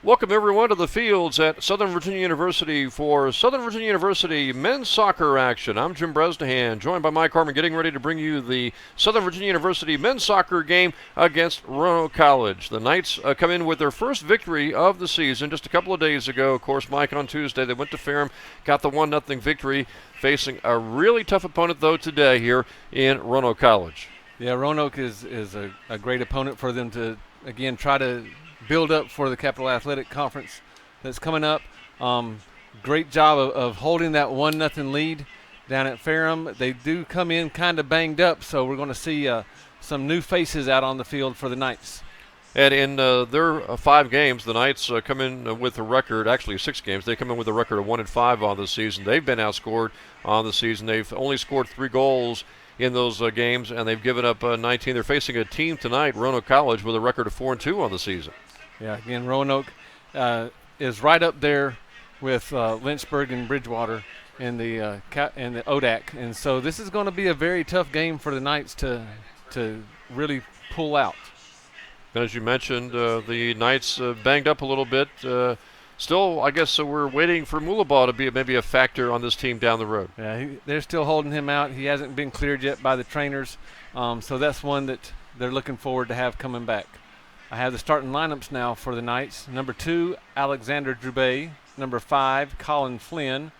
Welcome everyone to the fields at Southern Virginia University for Southern Virginia University men's soccer action. I'm Jim Bresnahan, joined by Mike Harmon, getting ready to bring you the Southern Virginia University men's soccer game against Roanoke College. The Knights come in with their first victory of the season just a couple of days ago. Of course, Mike, on Tuesday they went to Ferrum, got the 1-0 victory, facing a really tough opponent though today here in Roanoke College. Yeah, Roanoke is a great opponent for them to, again, try to build up for the Capital Athletic Conference that's coming up. Great job of holding that 1-0 lead down at Ferrum. They do come in kind of banged up, so we're going to see some new faces out on the field for the Knights. And in their 5 games, the Knights come in with a record, actually 6 games. They come in with a record of 1-5 on the season. They've been outscored on the season. They've only scored 3 goals in those games, and they've given up 19. They're facing a team tonight, Roanoke College, with a record of 4-2 on the season. Yeah, again, Roanoke is right up there with Lynchburg and Bridgewater in the ODAC, and so this is going to be a very tough game for the Knights to really pull out. And as you mentioned, the Knights banged up a little bit. Still, I guess we're waiting for Mulabah to be maybe a factor on this team down the road. Yeah, they're still holding him out. He hasn't been cleared yet by the trainers, so that's one that they're looking forward to have coming back. I have the starting lineups now for the Knights. Number 2, Alexander Drubay. Number 5, Colin Flynn.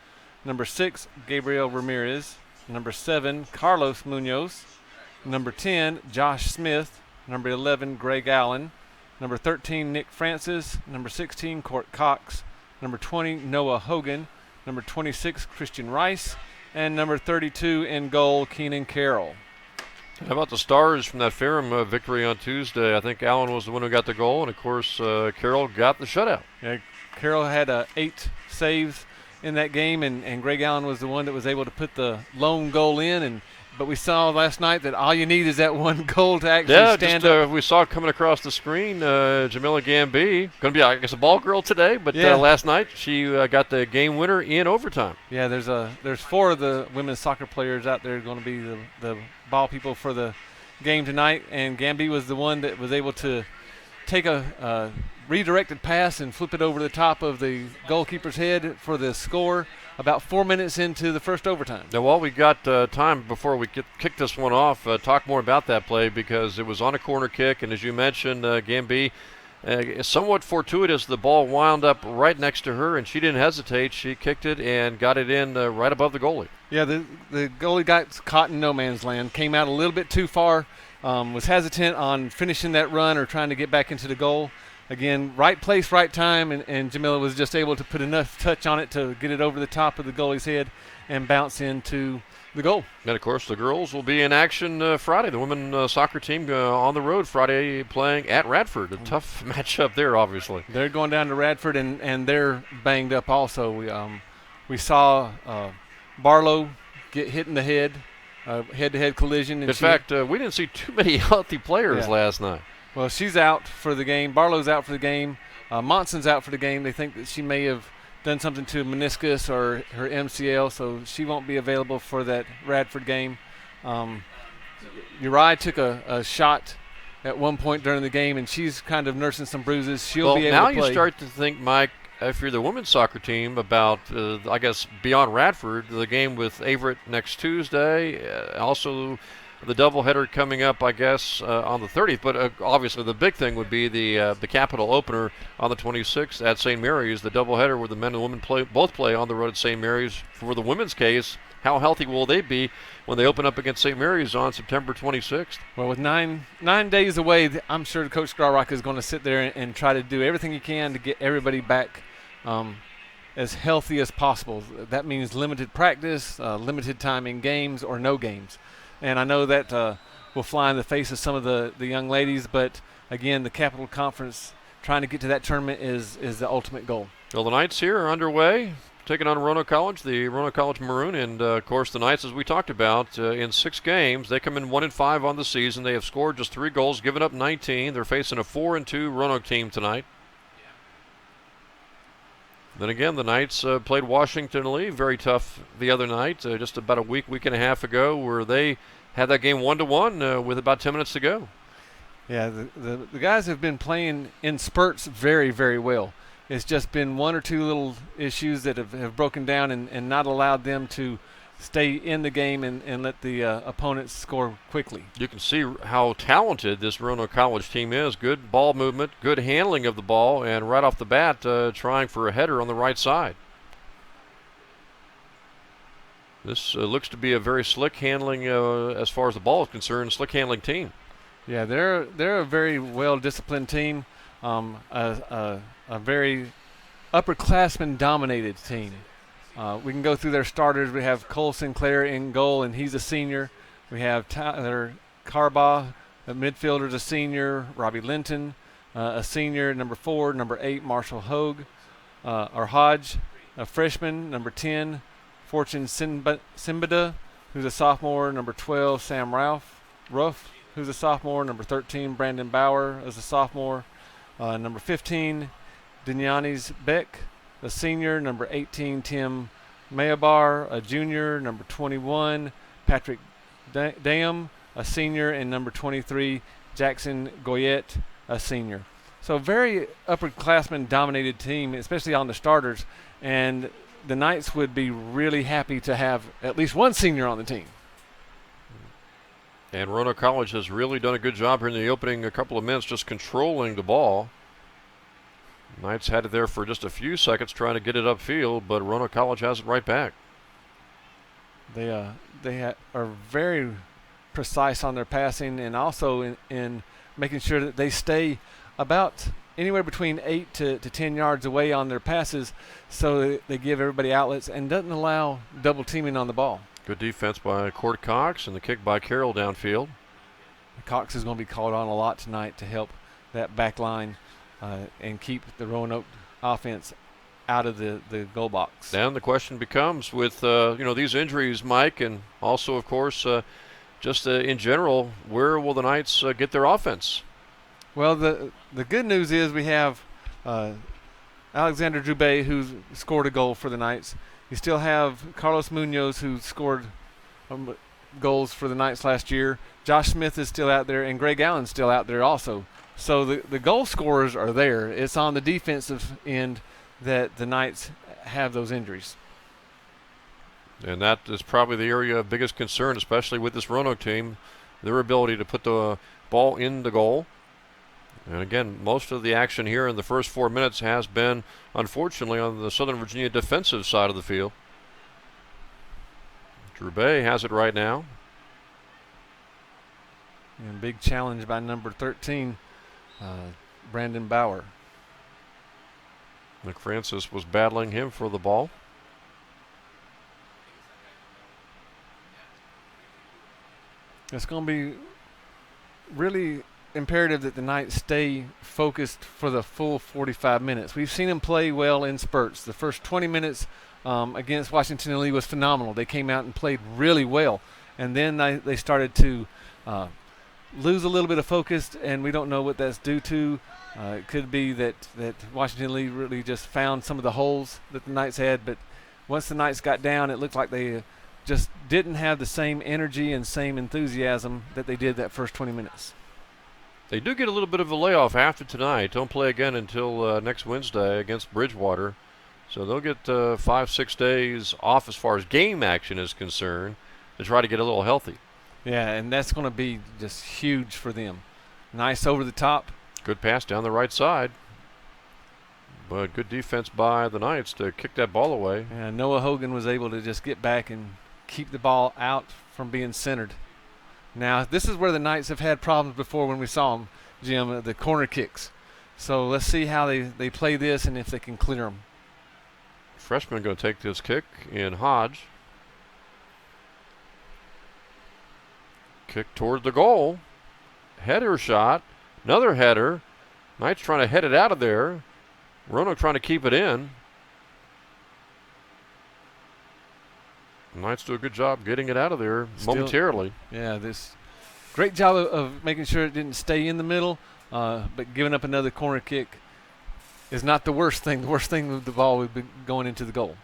Number 6, Gabriel Ramirez. Number 7, Carlos Munoz. Number 10, Josh Smith. Number 11, Greg Allen. Number 13, Nick Francis. Number 16, Court Cox. Number 20, Noah Hogan. Number 26, Christian Rice. And number 32 in goal, Keenan Carroll. How about the stars from that Ferrum victory on Tuesday? I think Allen was the one who got the goal, and of course Carroll got the shutout. Yeah, Carroll had 8 saves in that game, and Greg Allen was the one that was able to put the lone goal in. But we saw last night that all you need is that one goal to actually stand up. We saw coming across the screen, Jamila Gamby, going to be, I guess, a ball girl today, but last night she got the game winner in overtime. Yeah, there's 4 of the women's soccer players out there going to be the ball people for the game tonight, and Gamby was the one that was able to take a redirected pass and flip it over the top of the goalkeeper's head for the score about 4 minutes into the first overtime. Now, while we got time before we kick this one off, talk more about that play because it was on a corner kick, and as you mentioned, Gamby, somewhat fortuitous, the ball wound up right next to her, and she didn't hesitate. She kicked it and got it in right above the goalie. Yeah, the goalie got caught in no man's land, came out a little bit too far, was hesitant on finishing that run or trying to get back into the goal. Again, right place, right time, and Jamila was just able to put enough touch on it to get it over the top of the goalie's head and bounce into the goal. And, of course, the girls will be in action Friday. The women's soccer team on the road Friday playing at Radford. A tough matchup there, obviously. They're going down to Radford, and they're banged up also. We saw Barlow get hit in the head, head-to-head collision. In fact, we didn't see too many healthy players last night. Well, she's out for the game. Barlow's out for the game. Monson's out for the game. They think that she may have done something to meniscus or her MCL, so she won't be available for that Radford game. Uriah took a shot at one point during the game, and she's kind of nursing some bruises. She'll be able to play. Now you start to think, Mike, if you're the women's soccer team, about, I guess, beyond Radford, the game with Averett next Tuesday, also the doubleheader coming up, I guess, on the 30th. But obviously the big thing would be the Capital opener on the 26th at St. Mary's, the doubleheader where the men and women both play on the road at St. Mary's. For the women's case, how healthy will they be when they open up against St. Mary's on September 26th? Well, with nine days away, I'm sure Coach Garrock is going to sit there and try to do everything he can to get everybody back as healthy as possible. That means limited practice, limited time in games, or no games. And I know that will fly in the face of some of the young ladies, but again, the Capital Conference, trying to get to that tournament is the ultimate goal. Well, the Knights here are underway, taking on Roanoke College, the Roanoke College Maroon, and of course the Knights, as we talked about, in 6 games, they come in 1-5 on the season. They have scored just 3 goals, given up 19. They're facing a 4-2 Roanoke team tonight. Then again, the Knights played Washington Lee very tough the other night, just about a week and a half ago, where they had that game 1-1 with about 10 minutes to go. Yeah, the guys have been playing in spurts very, very well. It's just been one or two little issues that have broken down and not allowed them to stay in the game and let the opponents score quickly. You can see how talented this Roanoke College team is. Good ball movement, good handling of the ball, and right off the bat, trying for a header on the right side. This looks to be a very slick handling, as far as the ball is concerned, slick handling team. Yeah, they're a very well disciplined team, a very upperclassman dominated team. We can go through their starters. We have Cole Sinclair in goal, and he's a senior. We have Tyler Carbaugh, a midfielder, is a senior. Robbie Linton, a senior. Number 4, number 8, Marshall Hodge, a freshman. Number 10, Fortune Simbada, who's a sophomore. Number 12, Sam Ruff, who's a sophomore. Number 13, Brandon Bauer, is a sophomore. Number 15, Dinyanis Beck, a senior. Number 18, Tim Mayabar, a junior. Number 21, Patrick Dam, a senior. And number 23, Jackson Goyette, a senior. So very upperclassman dominated team, especially on the starters. And the Knights would be really happy to have at least one senior on the team. And Roanoke College has really done a good job here in the opening couple of minutes just controlling the ball. Knights had it there for just a few seconds trying to get it upfield, but Roanoke College has it right back. They are very precise on their passing, and also in making sure that they stay about anywhere between 8 to 10 yards away on their passes, so they give everybody outlets and doesn't allow double teaming on the ball. Good defense by Court Cox and the kick by Carroll downfield. Cox is going to be called on a lot tonight to help that back line and keep the Roanoke offense out of the goal box. Then the question becomes with these injuries, Mike, and also of course just in general, where will the Knights get their offense? Well, the good news is we have Alexander Drouet, who scored a goal for the Knights. You still have Carlos Munoz, who scored goals for the Knights last year. Josh Smith is still out there, and Greg Allen's still out there also. So the goal scorers are there. It's on the defensive end that the Knights have those injuries. And that is probably the area of biggest concern, especially with this Roanoke team, their ability to put the ball in the goal. And again, most of the action here in the first 4 minutes has been, unfortunately, on the Southern Virginia defensive side of the field. Drouet has it right now. And big challenge by number 13, Brandon Bauer. McFrancis was battling him for the ball. It's going to be really imperative that the Knights stay focused for the full 45 minutes. We've seen them play well in spurts. The first 20 minutes against Washington Lee was phenomenal. They came out and played really well. And then they started to lose a little bit of focus, and we don't know what that's due to. It could be that Washington Lee really just found some of the holes that the Knights had, but once the Knights got down, it looked like they just didn't have the same energy and same enthusiasm that they did that first 20 minutes. They do get a little bit of a layoff after tonight. Don't play again until next Wednesday against Bridgewater. So they'll get 5-6 days off as far as game action is concerned to try to get a little healthy. Yeah, and that's going to be just huge for them. Nice over the top. Good pass down the right side. But good defense by the Knights to kick that ball away. And Noah Hogan was able to just get back and keep the ball out from being centered. Now, this is where the Knights have had problems before when we saw them, Jim, the corner kicks. So let's see how they play this and if they can clear them. Freshman going to take this kick in Hodge. Kick toward the goal. Header shot. Another header. Knights trying to head it out of there. Roanoke trying to keep it in. Knights do a good job getting it out of there momentarily. Yeah, this great job of making sure it didn't stay in the middle, but giving up another corner kick is not the worst thing. The worst thing with the ball would be going into the goal.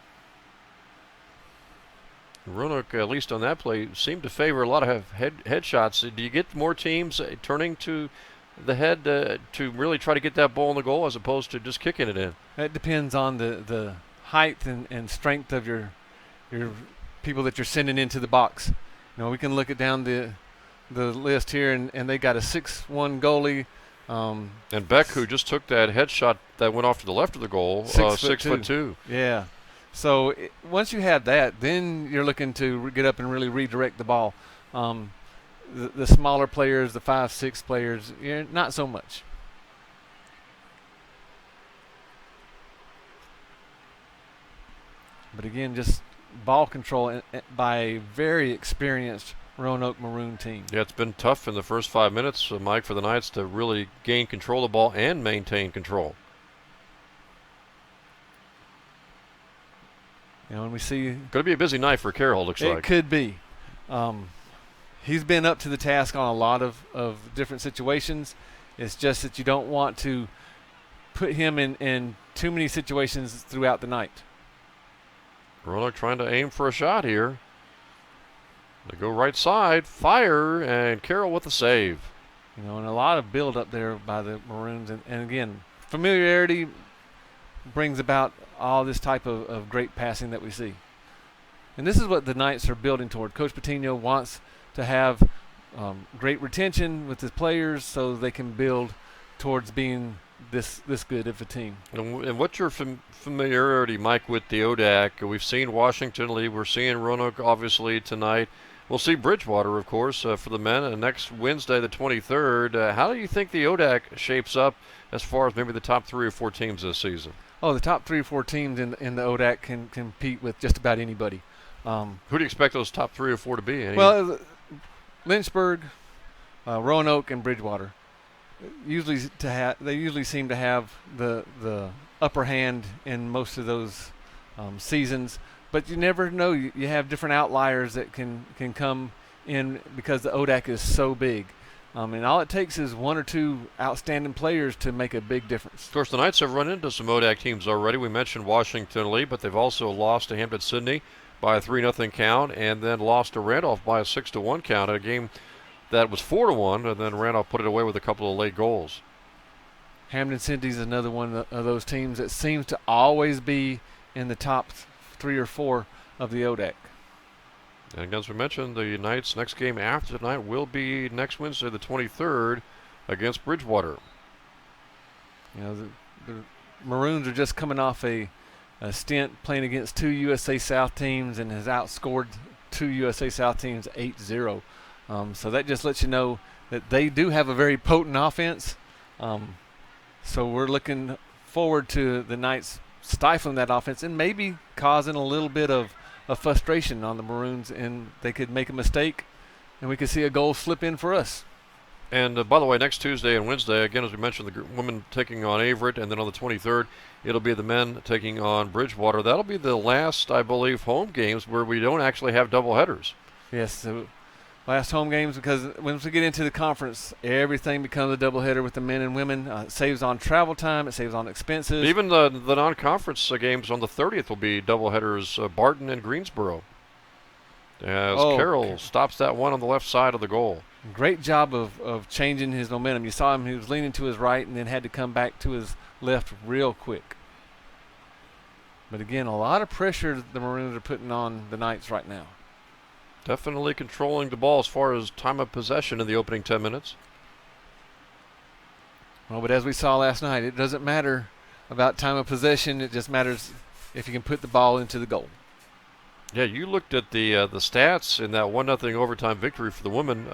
Roanoke, at least on that play, seemed to favor a lot of headshots. Do you get more teams turning to the head to really try to get that ball in the goal as opposed to just kicking it in? It depends on the height and strength of your people that you're sending into the box. We can look at down the list here, and they got a 6'1" goalie. And Beck, who just took that headshot that went off to the left of the goal, 6'2". Yeah. So once you have that, then you're looking to get up and really redirect the ball. The smaller players, the 5'6" players, not so much. But again, just ball control by a very experienced Roanoke Maroon team. Yeah, it's been tough in the first 5 minutes, Mike, for the Knights to really gain control of the ball and maintain control. And we see going to be a busy night for Carroll, looks like. It could be. He's been up to the task on a lot of different situations. It's just that you don't want to put him in too many situations throughout the night. Roanoke trying to aim for a shot here. They go right side, fire, and Carroll with the save. And a lot of build up there by the Maroons. And again, familiarity brings about all this type of great passing that we see. And this is what the Knights are building toward. Coach Patino wants to have great retention with his players so they can build towards being this good of a team. And what's your familiarity, Mike, with the ODAC? We've seen Washington Lee. We're seeing Roanoke, obviously, tonight. We'll see Bridgewater, of course, for the men. And next Wednesday, the 23rd. How do you think the ODAC shapes up as far as maybe the top 3 or 4 teams this season? Oh, the top 3 or 4 teams in the ODAC can compete with just about anybody. Who do you expect those top 3 or 4 to be? Well, Lynchburg, Roanoke, and Bridgewater. They usually seem to have the upper hand in most of those seasons, but you never know. You have different outliers that can come in because the ODAC is so big. And all it takes is 1 or 2 outstanding players to make a big difference. Of course, the Knights have run into some ODAC teams already. We mentioned Washington Lee, but they've also lost to Hampton-Sydney by a 3-0 count, and then lost to Randolph by a 6-1 count in a game that was 4-1, and then Randolph put it away with a couple of late goals. Hampton-Sydney is another one of those teams that seems to always be in the top 3 or 4 of the ODAC. And as we mentioned, the Knights' next game after tonight will be next Wednesday, the 23rd, against Bridgewater. The Maroons are just coming off a stint playing against 2 USA South teams and has outscored 2 USA South teams 8-0. So that just lets you know that they do have a very potent offense. So we're looking forward to the Knights stifling that offense and maybe causing a little bit of frustration on the Maroons, and they could make a mistake and we could see a goal slip in for us. And by the way, next Tuesday and Wednesday, again, as we mentioned, the women taking on Averett, and then on the 23rd, it'll be the men taking on Bridgewater. That'll be the last, I believe, home games where we don't actually have doubleheaders. Yes, so last home games, because once we get into the conference, everything becomes a doubleheader with the men and women. It saves on travel time. It saves on expenses. Even the non-conference games on the 30th will be doubleheaders, Barton and Greensboro. As Carroll stops that one on the left side of the goal. Great job of changing his momentum. You saw him, he was leaning to his right and then had to come back to his left real quick. But again, a lot of pressure the Maroons are putting on the Knights right now. Definitely controlling the ball as far as time of possession in the opening 10 minutes. Well, but as we saw last night, it doesn't matter about time of possession. It just matters if you can put the ball into the goal. Yeah, you looked at the stats in that 1-0 overtime victory for the women,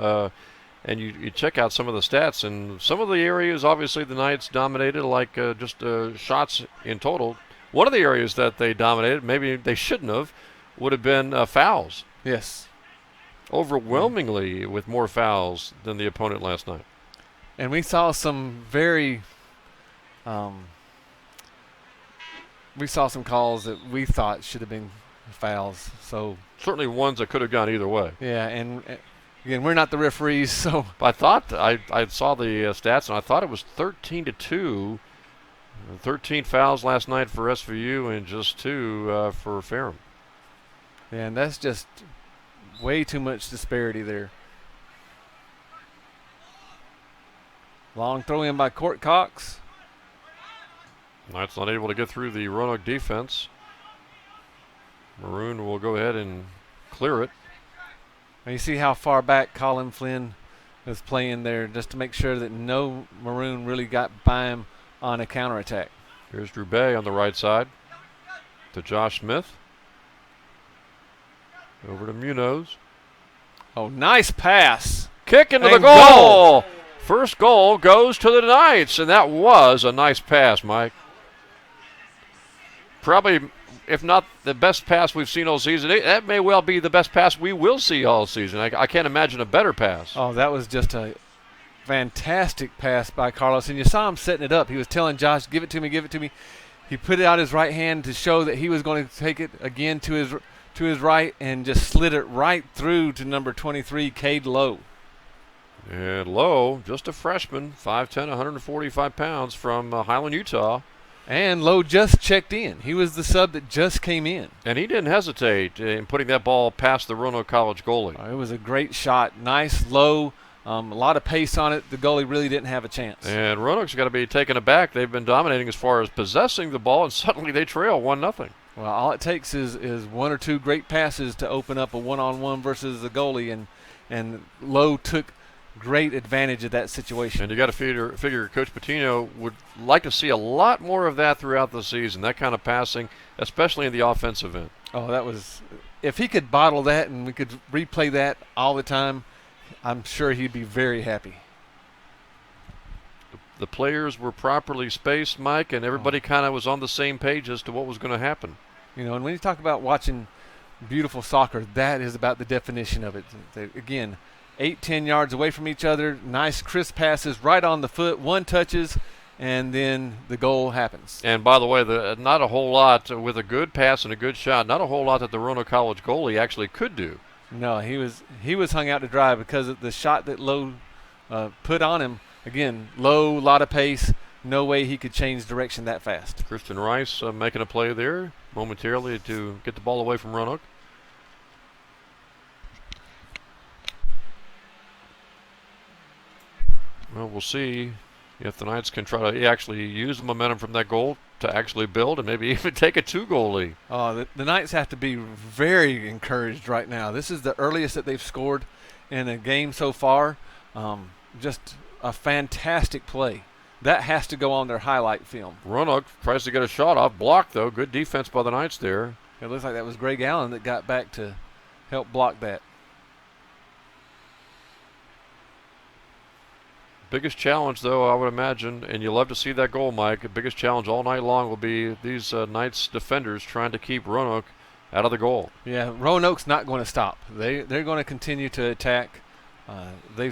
and you check out some of the stats. And some of the areas, obviously, the Knights dominated, like just shots in total. One of the areas that they dominated, maybe they shouldn't have, would have been fouls. Yes. Overwhelmingly with more fouls than the opponent last night. And we saw some very we saw some calls that we thought should have been fouls. So certainly ones that could have gone either way. Yeah, and again, we're not the referees, so I thought I saw the stats, and I thought it was 13-2. 13 fouls last night for SVU and just 2 for Ferrum. Yeah, and that's just way too much disparity there. Long throw in by Court Cox. Knights not able to get through the Roanoke defense. Maroon will go ahead and clear it. And you see how far back Colin Flynn is playing there just to make sure that no Maroon really got by him on a counterattack. Here's Drubay on the right side to Josh Smith. Over to Munoz. Oh, nice pass. Kick into the And goal. First goal goes to the Knights, and that was a nice pass, Mike. Probably, if not the best pass we've seen all season, that may well be the best pass we will see all season. I can't imagine a better pass. Oh, that was just a fantastic pass by Carlos, and you saw him setting it up. He was telling Josh, give it to me, give it to me. He put it out his right hand to show that he was going to take it again to his right and just slid it right through to number 23, Cade Lowe. And Lowe, just a freshman, 5'10", 145 pounds from Highland, Utah. And Lowe just checked in. He was the sub that just came in. And he didn't hesitate in putting that ball past the Roanoke College goalie. It was a great shot. Nice, low, a lot of pace on it. The goalie really didn't have a chance. And Roanoke's got to be taken aback. They've been dominating as far as possessing the ball, and suddenly they trail 1-0. Well, all it takes is one or two great passes to open up a one-on-one versus the goalie, and Lowe took great advantage of that situation. And you got to figure Coach Patino would like to see a lot more of that throughout the season, that kind of passing, especially in the offensive end. Oh, that was – if he could bottle that and we could replay that all the time, I'm sure he'd be very happy. The players were properly spaced, Mike, and everybody kind of was on the same page as to what was going to happen. You know, and when you talk about watching beautiful soccer, that is about the definition of it. Again, 8-10 yards away from each other, nice crisp passes right on the foot, one touches, and then the goal happens. And by the way, not a whole lot with a good pass and a good shot, not a whole lot that the Roanoke College goalie actually could do. No, he was hung out to dry because of the shot that Lowe put on him. Again, Lowe, lot of pace, no way he could change direction that fast. Christian Rice making a play there momentarily to get the ball away from Roanoke. Well, we'll see if the Knights can try to actually use the momentum from that goal to actually build and maybe even take a 2-goal lead. Oh, the Knights have to be very encouraged right now. This is the earliest that they've scored in a game so far. Just a fantastic play. That has to go on their highlight film. Roanoke tries to get a shot off, blocked though. Good defense by the Knights there. It looks like that was Greg Allen that got back to help block that. Biggest challenge, though, I would imagine, and you love to see that goal, Mike, the biggest challenge all night long will be these Knights defenders trying to keep Roanoke out of the goal. Yeah, Roanoke's not going to stop. They're going to continue to attack. They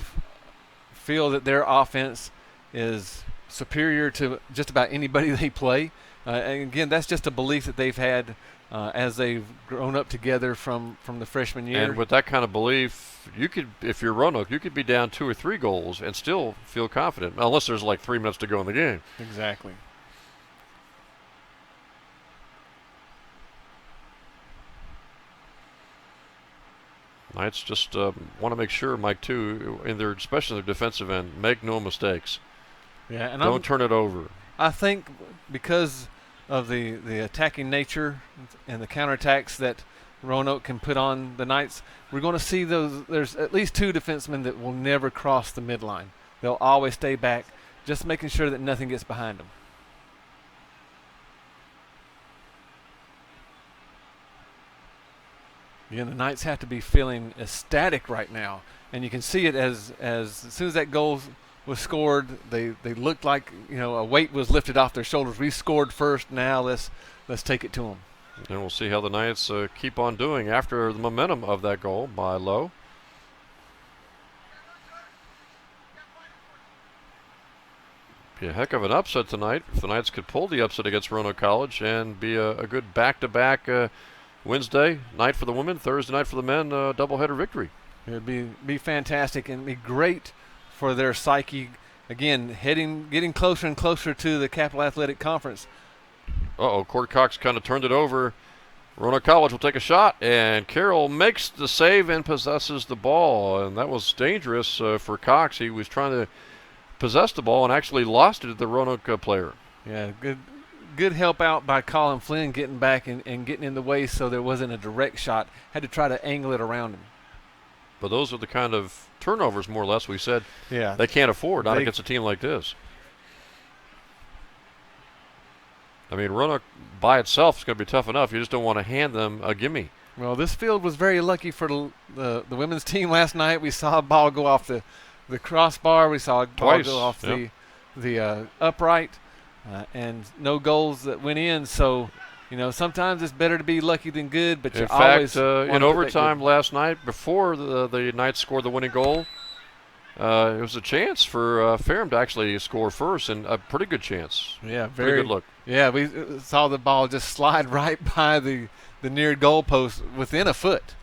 feel that their offense is superior to just about anybody they play. And again, that's just a belief that they've had as they've grown up together from the freshman year. And with that kind of belief, you could, if you're Roanoke, you could be down 2 or 3 goals and still feel confident, unless there's like 3 minutes to go in the game. Exactly. Knights just want to make sure, Mike, too, especially in their defensive end, make no mistakes. Yeah, and don't turn it over. I think because of the attacking nature and the counterattacks that Roanoke can put on the Knights, we're going to see there's at least 2 defensemen that will never cross the midline. They'll always stay back, just making sure that nothing gets behind them. Yeah, the Knights have to be feeling ecstatic right now, and you can see it as soon as that goal was scored, they looked like, you know, a weight was lifted off their shoulders. We scored first, now let's take it to them. And we'll see how the Knights keep on doing after the momentum of that goal by Lowe. Be a heck of an upset tonight if the Knights could pull the upset against Roanoke College and be a good back-to-back Wednesday night for the women, Thursday night for the men, doubleheader victory. It would be fantastic and be great for their psyche. Again, getting closer and closer to the Capital Athletic Conference. Court Cox kind of turned it over. Roanoke College will take a shot, and Carroll makes the save and possesses the ball, and that was dangerous for Cox. He was trying to possessed the ball and actually lost it to the Roanoke player. Yeah, good help out by Colin Flynn getting back and getting in the way so there wasn't a direct shot. Had to try to angle it around him. But those are the kind of turnovers, more or less, we said Yeah, they can't afford, not against a team like this. I mean, Roanoke by itself is going to be tough enough. You just don't want to hand them a gimme. well, this field was very lucky for the women's team last night. We saw a ball go off the crossbar. We saw a ball Twice, go off yep. the upright, and no goals that went in. So, sometimes it's better to be lucky than good. But In you always fact, wanna in put that overtime good. last night, before the Knights scored the winning goal, it was a chance for Ferrum to actually score first, and a pretty good chance. Yeah, Pretty very good look. Yeah, we saw the ball just slide right by the near goalpost within a foot.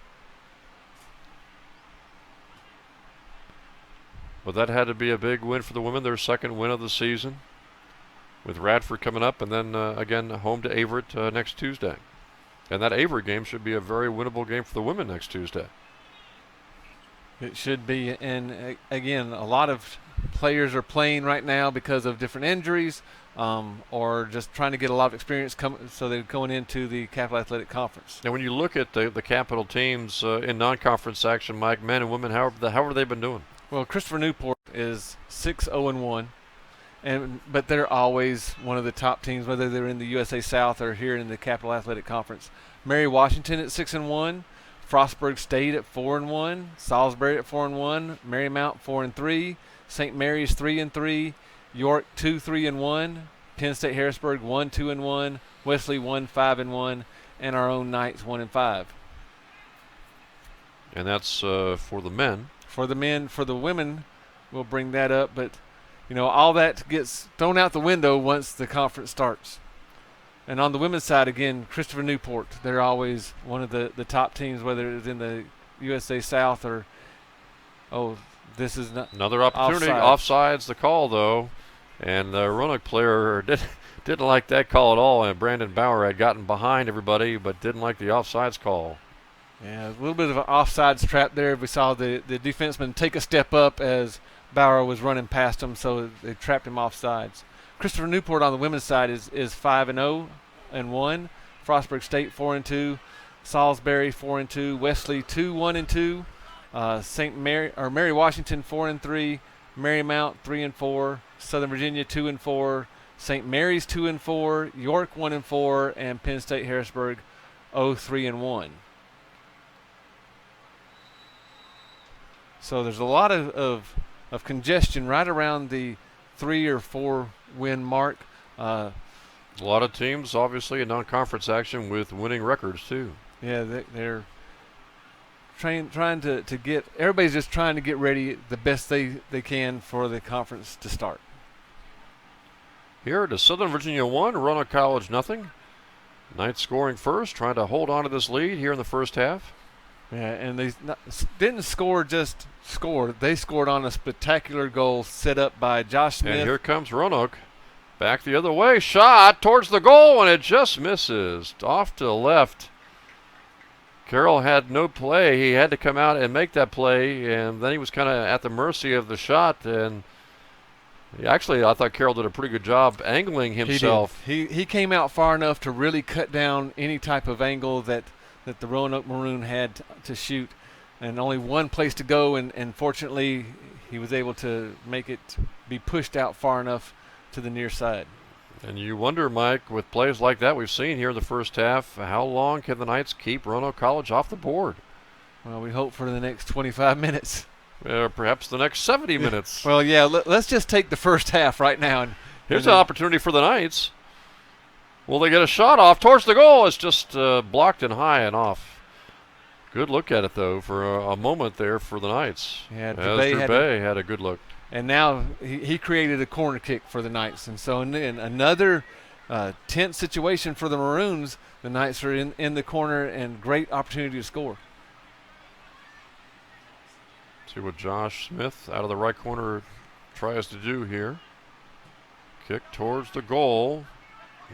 But that had to be a big win for the women, their second win of the season, with Radford coming up, and then again home to Averett next Tuesday. And that Averett game should be a very winnable game for the women next Tuesday. It should be, and again, a lot of players are playing right now because of different injuries, or just trying to get a lot of experience so they're going into the Capital Athletic Conference. Now, when you look at the Capital teams in non-conference action, Mike, men and women, how have they been doing? Well, Christopher Newport is 6-0-1, but they're always one of the top teams, whether they're in the USA South or here in the Capital Athletic Conference. Mary Washington at 6-1. Frostburg State at 4-1, Salisbury at 4-1, Marymount 4-3, St. Mary's 3-3, York 2-3-1, Penn State Harrisburg 1-2-1, Wesley 1-5-1, and our own Knights 1-5. And that's for the men. For the men, for the women, we'll bring that up, but all that gets thrown out the window once the conference starts. And on the women's side, again, Christopher Newport. They're always one of the top teams, whether it's in the USA South or, this is not Another opportunity. Offside. Offside's the call, though. And the Roanoke player didn't like that call at all. And Brandon Bauer had gotten behind everybody, but didn't like the offsides call. Yeah, a little bit of an offsides trap there. We saw the defenseman take a step up as Bauer was running past him, so they trapped him offsides. Christopher Newport on the women's side is 5-0-1. Frostburg State 4-2. Salisbury 4-2. Wesley 2-1-2. Mary Washington 4-3. Marymount 3-4. Southern Virginia 2-4. St. Mary's 2-4. York 1-4, and Penn State Harrisburg 0-3-1. So there's a lot of congestion right around the 3 or 4 win mark. A lot of teams, obviously, in non-conference action with winning records, too. Yeah, they're trying to get – everybody's just trying to get ready the best they can for the conference to start. Here to Southern Virginia 1, Roanoke College nothing. Knights scoring first, trying to hold on to this lead here in the first half. Yeah, and they didn't score just scored. They scored on a spectacular goal set up by Josh Smith. And here comes Roanoke. Back the other way. Shot towards the goal, and it just misses. Off to the left. Carroll had no play. He had to come out and make that play, and then he was kind of at the mercy of the shot. And actually, I thought Carroll did a pretty good job angling himself. He came out far enough to really cut down any type of angle that the Roanoke Maroon had to shoot, and only one place to go, and fortunately he was able to make it be pushed out far enough to the near side. And you wonder, Mike, with plays like that we've seen here in the first half, how long can the Knights keep Roanoke College off the board? Well, we hope for the next 25 minutes. Perhaps the next 70 minutes. Well, yeah, let's just take the first half right now. Here's an opportunity for the Knights. Will they get a shot off towards the goal? It's just blocked and high and off. Good look at it, though, for a moment there for the Knights. Yeah, Dubé had a good look. And now he created a corner kick for the Knights. And so in another tense situation for the Maroons, the Knights are in the corner and great opportunity to score. See what Josh Smith out of the right corner tries to do here. Kick towards the goal.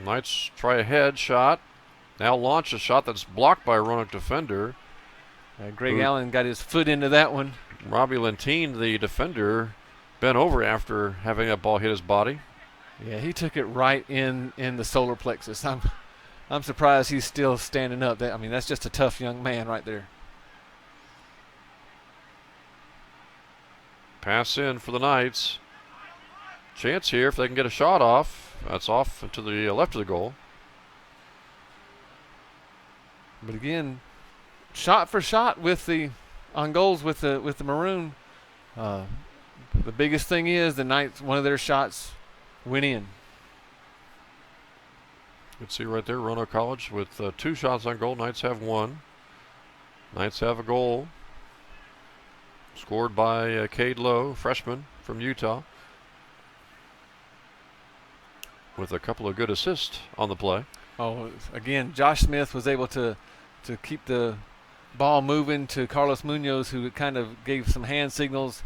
Knights try a head shot. Now launch a shot that's blocked by a Roanoke defender. Greg Allen got his foot into that one. Robbie Lentine, the defender, bent over after having that ball hit his body. Yeah, he took it right in the solar plexus. I'm surprised he's still standing up. I mean, that's just a tough young man right there. Pass in for the Knights. Chance here if they can get a shot off. That's off to the left of the goal. But again, shot for shot on goals with the Maroon. The biggest thing is the Knights, one of their shots went in. You can see right there, Roanoke College with 2 shots on goal. Knights have 1. Knights have a goal scored by Cade Lowe, freshman from Utah, with a couple of good assists on the play. Oh, again, Josh Smith was able to keep the ball moving to Carlos Munoz, who kind of gave some hand signals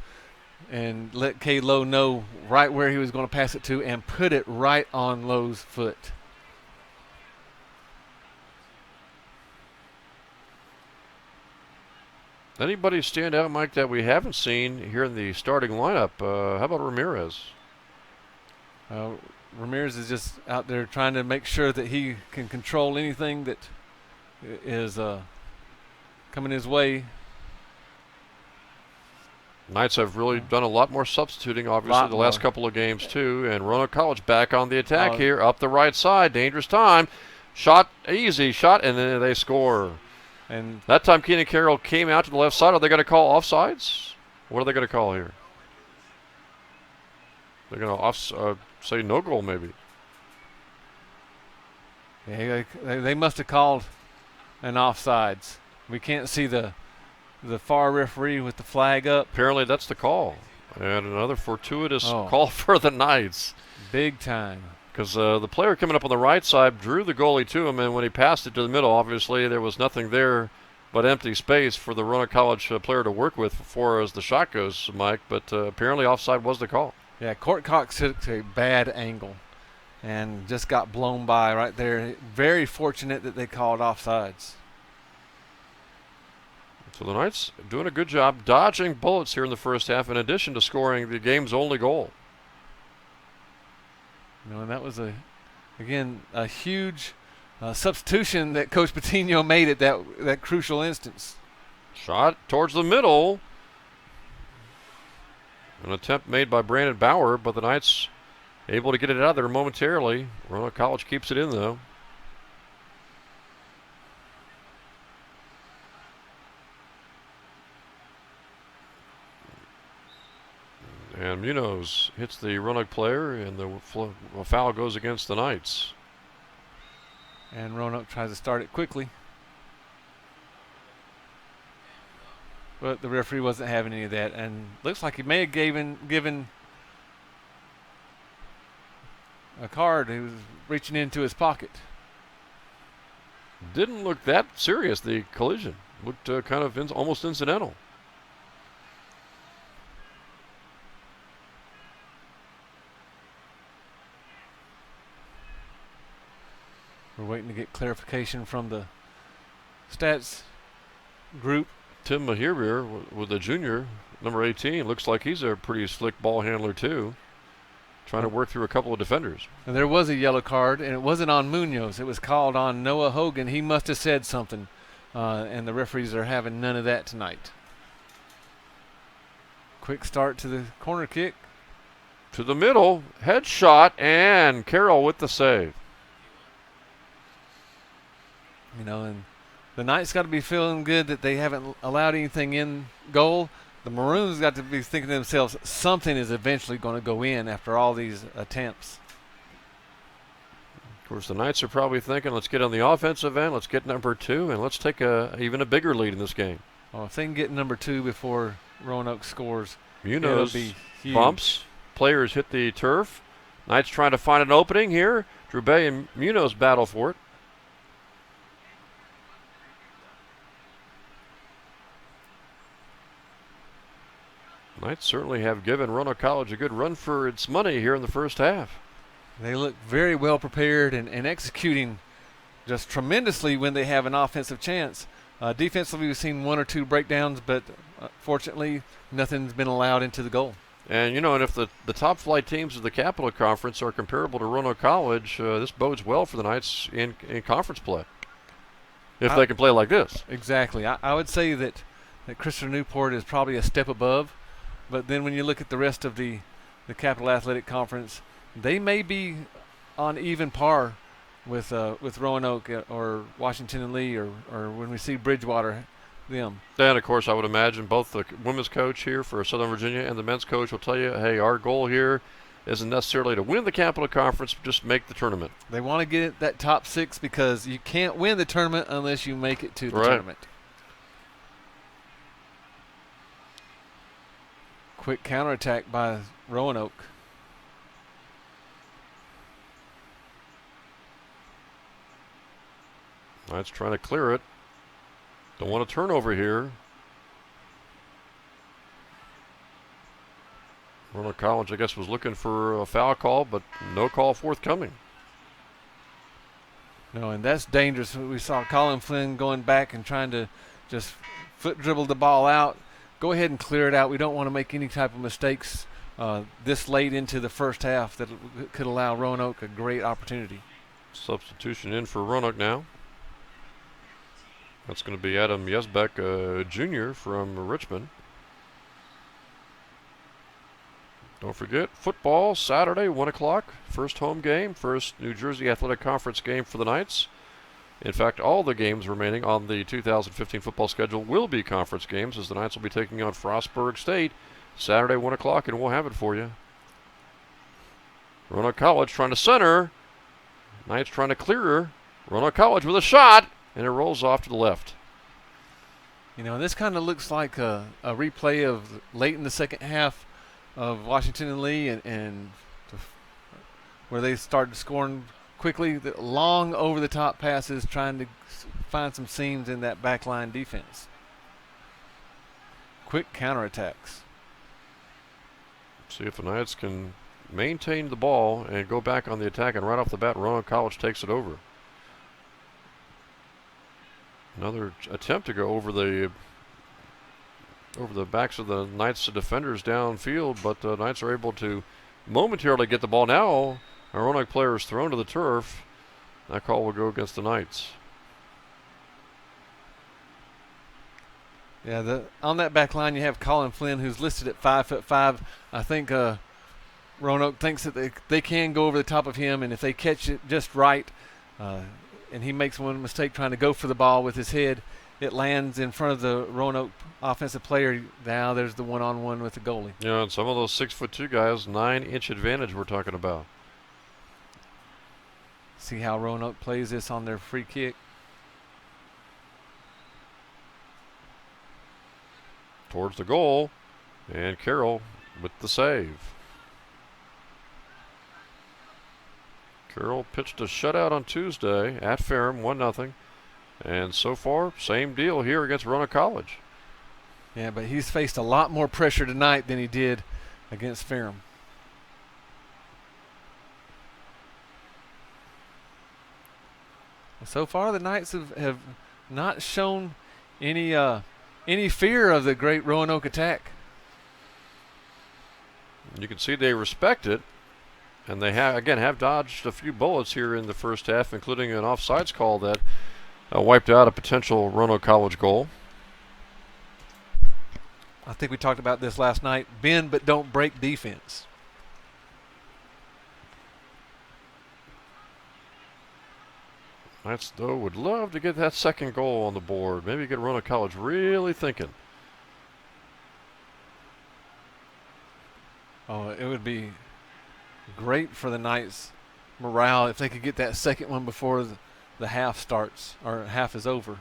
and let Cade Lowe know right where he was going to pass it to and put it right on Lowe's foot. Anybody stand out, Mike, that we haven't seen here in the starting lineup? How about Ramirez? Ramirez is just out there trying to make sure that he can control anything that is coming his way. Knights have really done a lot more substituting, obviously, the last couple of games, too. And Roanoke College back on the attack here, up the right side. Dangerous time. Shot, easy shot, and then they score. And that time Keenan Carroll came out to the left side. Are they going to call offsides? What are they going to call here? They're going to say no goal, maybe. Yeah, they must have called an offsides. We can't see the far referee with the flag up. Apparently that's the call. And another fortuitous call for the Knights. Big time. Because the player coming up on the right side drew the goalie to him, and when he passed it to the middle, obviously there was nothing there but empty space for the Roanoke College player to work with as far as the shot goes, Mike. But apparently offside was the call. Yeah, Court Cox took a bad angle and just got blown by right there. Very fortunate that they called offsides. So the Knights doing a good job dodging bullets here in the first half, in addition to scoring the game's only goal. And that was a huge substitution that Coach Patino made at that crucial instance. Shot towards the middle. An attempt made by Brandon Bauer, but the Knights able to get it out of there momentarily. Roanoke College keeps it in, though. And Munoz hits the Roanoke player, and the foul goes against the Knights. And Roanoke tries to start it quickly. But the referee wasn't having any of that, and looks like he may have given a card. He was reaching into his pocket. Didn't look that serious, the collision. Looked kind of almost incidental. We're waiting to get clarification from the stats group. Tim Mahir with the junior, number 18. Looks like he's a pretty slick ball handler, too. Trying to work through a couple of defenders. And there was a yellow card, and it wasn't on Munoz. It was called on Noah Hogan. He must have said something, and the referees are having none of that tonight. Quick start to the corner kick. To the middle, headshot, and Carroll with the save. And the Knights got to be feeling good that they haven't allowed anything in goal. The Maroons got to be thinking to themselves, something is eventually going to go in after all these attempts. Of course, the Knights are probably thinking, let's get on the offensive end, let's get number 2, and let's take even a bigger lead in this game. Well, if they can get number 2 before Roanoke scores, Munoz it'll be huge. Bumps. Players hit the turf. Knights trying to find an opening here. Drubay and Munoz battle for it. Knights certainly have given Roanoke College a good run for its money here in the first half. They look very well prepared and executing just tremendously when they have an offensive chance. Defensively, we've seen 1 or 2 breakdowns, but fortunately, nothing's been allowed into the goal. And and if the top flight teams of the Capital Conference are comparable to Roanoke College, this bodes well for the Knights in conference play. If they can play like this. Exactly. I would say that Christopher Newport is probably a step above, but then when you look at the rest of the Capital Athletic Conference, they may be on even par with Roanoke or Washington and Lee or when we see Bridgewater, them. And of course, I would imagine both the women's coach here for Southern Virginia and the men's coach will tell you, hey, our goal here isn't necessarily to win the Capital Conference, but just make the tournament. They want to get that top 6 because you can't win the tournament unless you make it to the tournament. Quick counterattack by Roanoke. Knights trying to clear it. Don't want a turnover here. Roanoke College, I guess, was looking for a foul call, but no call forthcoming. No, and that's dangerous. We saw Colin Flynn going back and trying to just foot dribble the ball out. Go ahead and clear it out. We don't want to make any type of mistakes this late into the first half that could allow Roanoke a great opportunity. Substitution in for Roanoke now. That's going to be Adam Yesbeck, Jr. from Richmond. Don't forget, football Saturday, 1 o'clock. First home game, first New Jersey Athletic Conference game for the Knights. In fact, all the games remaining on the 2015 football schedule will be conference games, as the Knights will be taking on Frostburg State Saturday, 1 o'clock, and we'll have it for you. Roanoke College trying to center. Knights trying to clear. Roanoke College with a shot, and it rolls off to the left. You know, this kind of looks like a replay of late in the second half of Washington and Lee, and where they started scoring quickly, the long over-the-top passes, trying to find some seams in that backline defense. Quick counterattacks. See if the Knights can maintain the ball and go back on the attack, and right off the bat, Roanoke College takes it over. Another attempt to go over the backs of the Knights defenders downfield, but the Knights are able to momentarily get the ball. Now, a Roanoke player is thrown to the turf. That call will go against the Knights. Yeah, on that back line you have Colin Flynn, who's listed at 5'5". I think Roanoke thinks that they can go over the top of him, and if they catch it just right, and he makes one mistake trying to go for the ball with his head, it lands in front of the Roanoke offensive player. Now there's the one-on-one with the goalie. Yeah, and some of those 6'2" guys, 9-inch advantage we're talking about. See how Roanoke plays this on their free kick. Towards the goal, and Carroll with the save. Carroll pitched a shutout on Tuesday at Ferrum, 1-0. And so far, same deal here against Roanoke College. Yeah, but he's faced a lot more pressure tonight than he did against Ferrum. So far, the Knights have not shown any fear of the great Roanoke attack. You can see they respect it, and they have dodged a few bullets here in the first half, including an offsides call that wiped out a potential Roanoke College goal. I think we talked about this last night. Bend but don't break defense. Knights, though, would love to get that second goal on the board. Maybe get Roanoke College really thinking. Oh, it would be great for the Knights' morale if they could get that second one before the half starts, or half is over.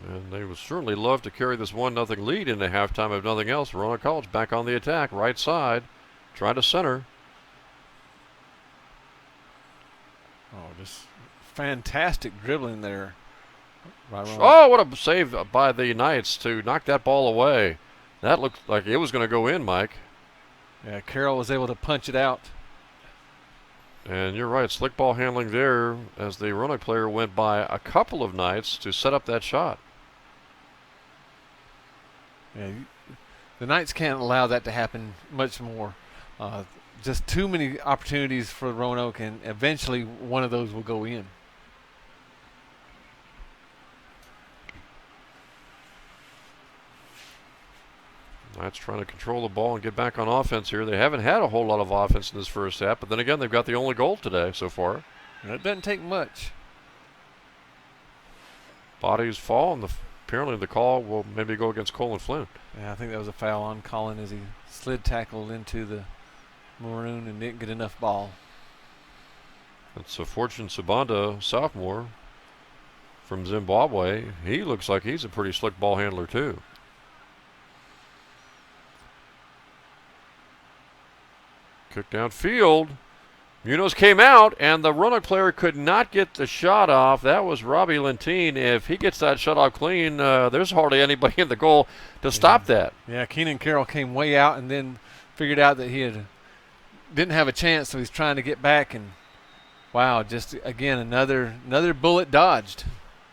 And they would certainly love to carry this 1-0 lead into halftime if nothing else. Roanoke College back on the attack, right side, trying to center. Oh, just fantastic dribbling there. Oh, what a save by the Knights to knock that ball away. That looked like it was going to go in, Mike. Yeah, Carroll was able to punch it out. And you're right, slick ball handling there as the Roanoke player went by a couple of Knights to set up that shot. Yeah, the Knights can't allow that to happen much more. Just too many opportunities for Roanoke, and eventually one of those will go in. Knights trying to control the ball and get back on offense here. They haven't had a whole lot of offense in this first half, but then again, they've got the only goal today so far. And it doesn't take much. Bodies fall, and apparently the call will maybe go against Colin Flynn. Yeah, I think that was a foul on Colin as he slid tackled into the maroon and didn't get enough ball. It's a Fortune Sabanda, sophomore from Zimbabwe. He looks like he's a pretty slick ball handler too. Kick downfield. Munoz came out, and the Roanoke player could not get the shot off. That was Robbie Lentine. If he gets that shot off clean, there's hardly anybody in the goal to stop that. Yeah, Keenan Carroll came way out and then figured out that he didn't have a chance, so he's trying to get back. And wow, just again another bullet dodged.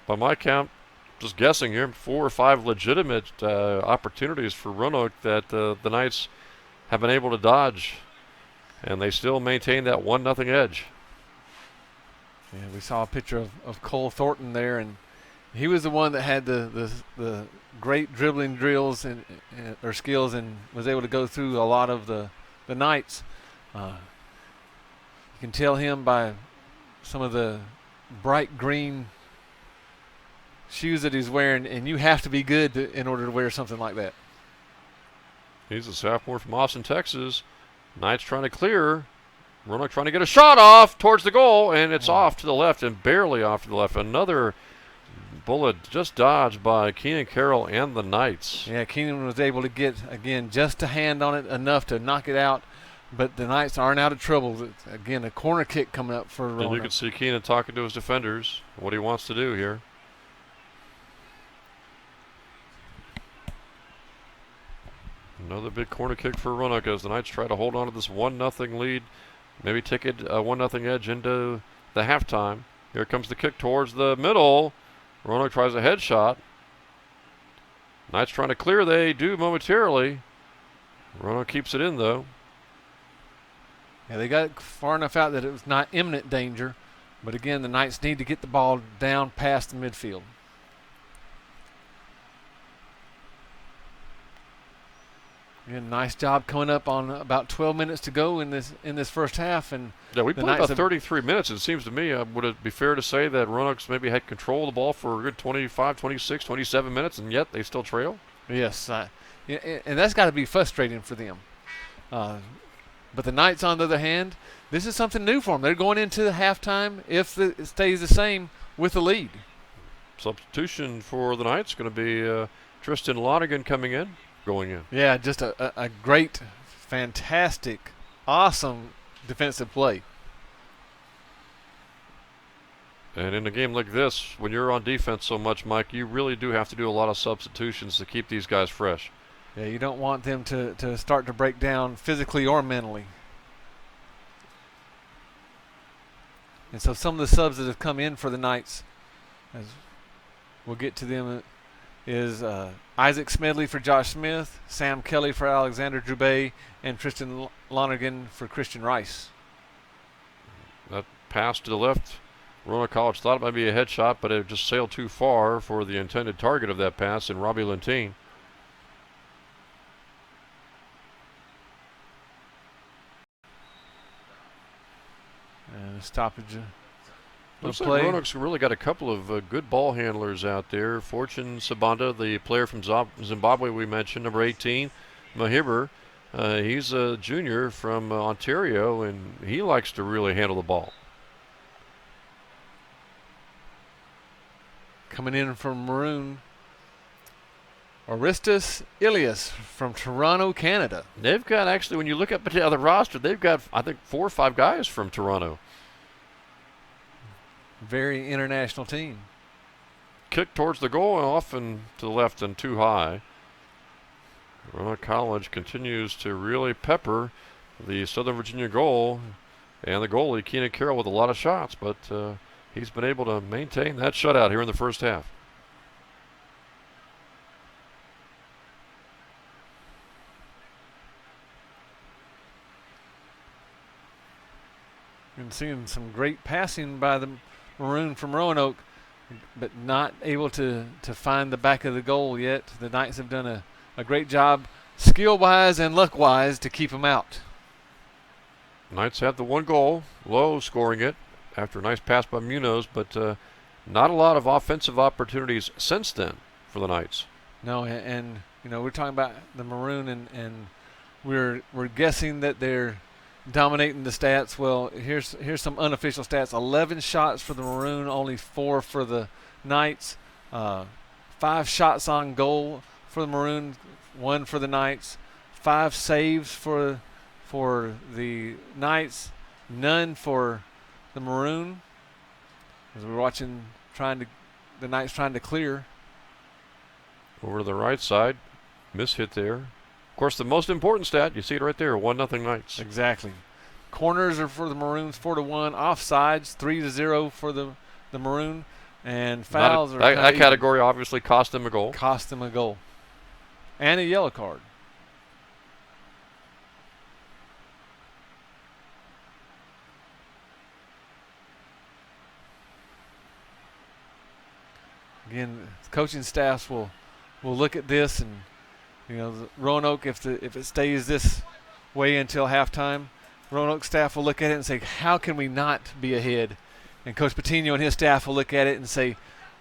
By my count, just guessing here, 4 or 5 legitimate opportunities for Roanoke that the Knights have been able to dodge. And they still maintain that 1-0 edge. Yeah, we saw a picture of Cole Thornton there, and he was the one that had the great dribbling drills or skills, and was able to go through a lot of the Knights. You can tell him by some of the bright green shoes that he's wearing, and you have to be good in order to wear something like that. He's a sophomore from Austin, Texas. Knights trying to clear. Roanoke trying to get a shot off towards the goal, and it's off to the left and barely off to the left. Another bullet just dodged by Keenan Carroll and the Knights. Yeah, Keenan was able to get, again, just a hand on it enough to knock it out, but the Knights aren't out of trouble. Again, a corner kick coming up for Roanoke. And you can see Keenan talking to his defenders, what he wants to do here. Another big corner kick for Roanoke as the Knights try to hold on to this 1-0 lead. Maybe take it a 1-0 edge into the halftime. Here comes the kick towards the middle. Roanoke tries a headshot. Knights trying to clear. They do momentarily. Roanoke keeps it in, though. Yeah, they got far enough out that it was not imminent danger. But again, the Knights need to get the ball down past the midfield. Again, nice job coming up on about 12 minutes to go in this first half, and yeah, we played about 33 minutes. It seems to me, would it be fair to say that Roanoke's maybe had control of the ball for a good 25, 26, 27 minutes, and yet they still trail? Yes, and that's got to be frustrating for them. But the Knights, on the other hand, this is something new for them. They're going into the halftime, if it stays the same, with the lead. Substitution for the Knights going to be Tristan Lonergan coming in. Going in. Yeah, just a great, fantastic, awesome defensive play. And in a game like this, when you're on defense so much, Mike, you really do have to do a lot of substitutions to keep these guys fresh. Yeah, you don't want them to start to break down physically or mentally. And so some of the subs that have come in for the Knights, as we'll get to them, is Isaac Smedley for Josh Smith, Sam Kelly for Alexander Drubay, and Tristan Lonergan for Christian Rice. That pass to the left, Roanoke College thought it might be a headshot, but it just sailed too far for the intended target of that pass in Robbie Lentine. And a stoppage. Looks like Roanoke's really got a couple of good ball handlers out there. Fortune Sabanda, the player from Zimbabwe we mentioned, number 18, Mahiber. He's a junior from Ontario, and he likes to really handle the ball. Coming in from Maroon, Oristas Ilias from Toronto, Canada. They've got, actually, when you look up at the roster, they've got, I think, 4 or 5 guys from Toronto. Very international team. Kick towards the goal, off and to the left and too high. Roanoke College continues to really pepper the Southern Virginia goal and the goalie, Keenan Carroll, with a lot of shots, but he's been able to maintain that shutout here in the first half. And seeing some great passing by the Maroon from Roanoke, but not able to find the back of the goal yet. The Knights have done a great job, skill-wise and luck-wise, to keep them out. Knights have the one goal, Lowe scoring it after a nice pass by Munoz, but not a lot of offensive opportunities since then for the Knights. No, and we're talking about the Maroon, and we're guessing that they're dominating the stats. Well, here's some unofficial stats: 11 shots for the Maroon, only 4 for the Knights. 5 shots on goal for the Maroon, 1 for the Knights. 5 saves for the Knights, none for the Maroon. As we're watching, the Knights trying to clear. Over to the right side, miss hit there. Of course, the most important stat, you see it right there, 1-0 Knights. Exactly. Corners are for the Maroons, 4-1. Offsides, 3-0 for the Maroon. And fouls are that category obviously cost them a goal. Cost them a goal. And a yellow card. Again, coaching staffs will look at this, and the Roanoke, if it stays this way until halftime, Roanoke staff will look at it and say, how can we not be ahead? And Coach Patino and his staff will look at it and say,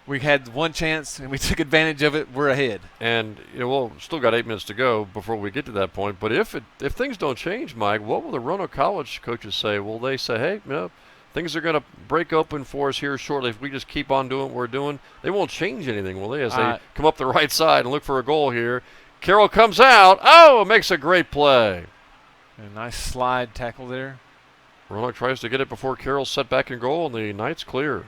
we had one chance and we took advantage of it. We're ahead. And we'll still got 8 minutes to go before we get to that point. But if things don't change, Mike, what will the Roanoke College coaches say? Will they say, hey, things are going to break open for us here shortly. If we just keep on doing what we're doing, they won't change anything, will they? As they come up the right side and look for a goal here. Carroll comes out. Oh, makes a great play. A nice slide tackle there. Roanoke tries to get it before Carroll's set back in goal, and the Knights clear.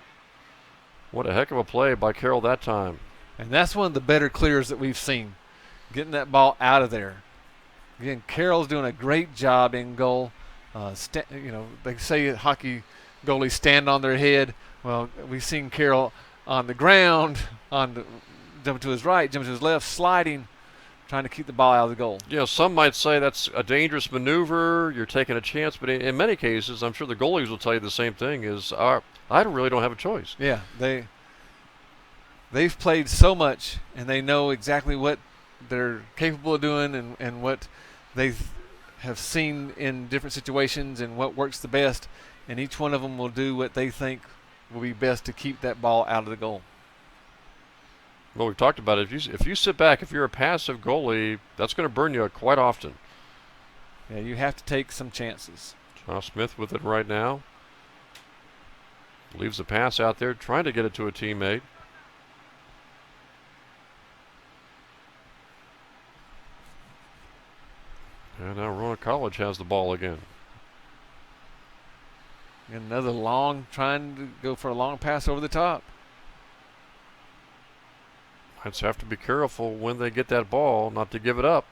What a heck of a play by Carroll that time. And that's one of the better clears that we've seen, getting that ball out of there. Again, Carroll's doing a great job in goal. They say hockey goalies stand on their head. Well, we've seen Carroll on the ground, jumping to his right, jumping to his left, sliding, trying to keep the ball out of the goal. Some might say that's a dangerous maneuver. You're taking a chance, but in many cases, I'm sure the goalies will tell you the same thing. I really don't have a choice. Yeah, they've played so much, and they know exactly what they're capable of doing, and what they have seen in different situations, and what works the best. And each one of them will do what they think will be best to keep that ball out of the goal. Well, we've talked about it. If you sit back, if you're a passive goalie, that's going to burn you quite often. Yeah, you have to take some chances. Josh Smith with it right now. Leaves the pass out there, trying to get it to a teammate. And now Roanoke College has the ball again. Another trying to go for a long pass over the top. Knights have to be careful when they get that ball, not to give it up.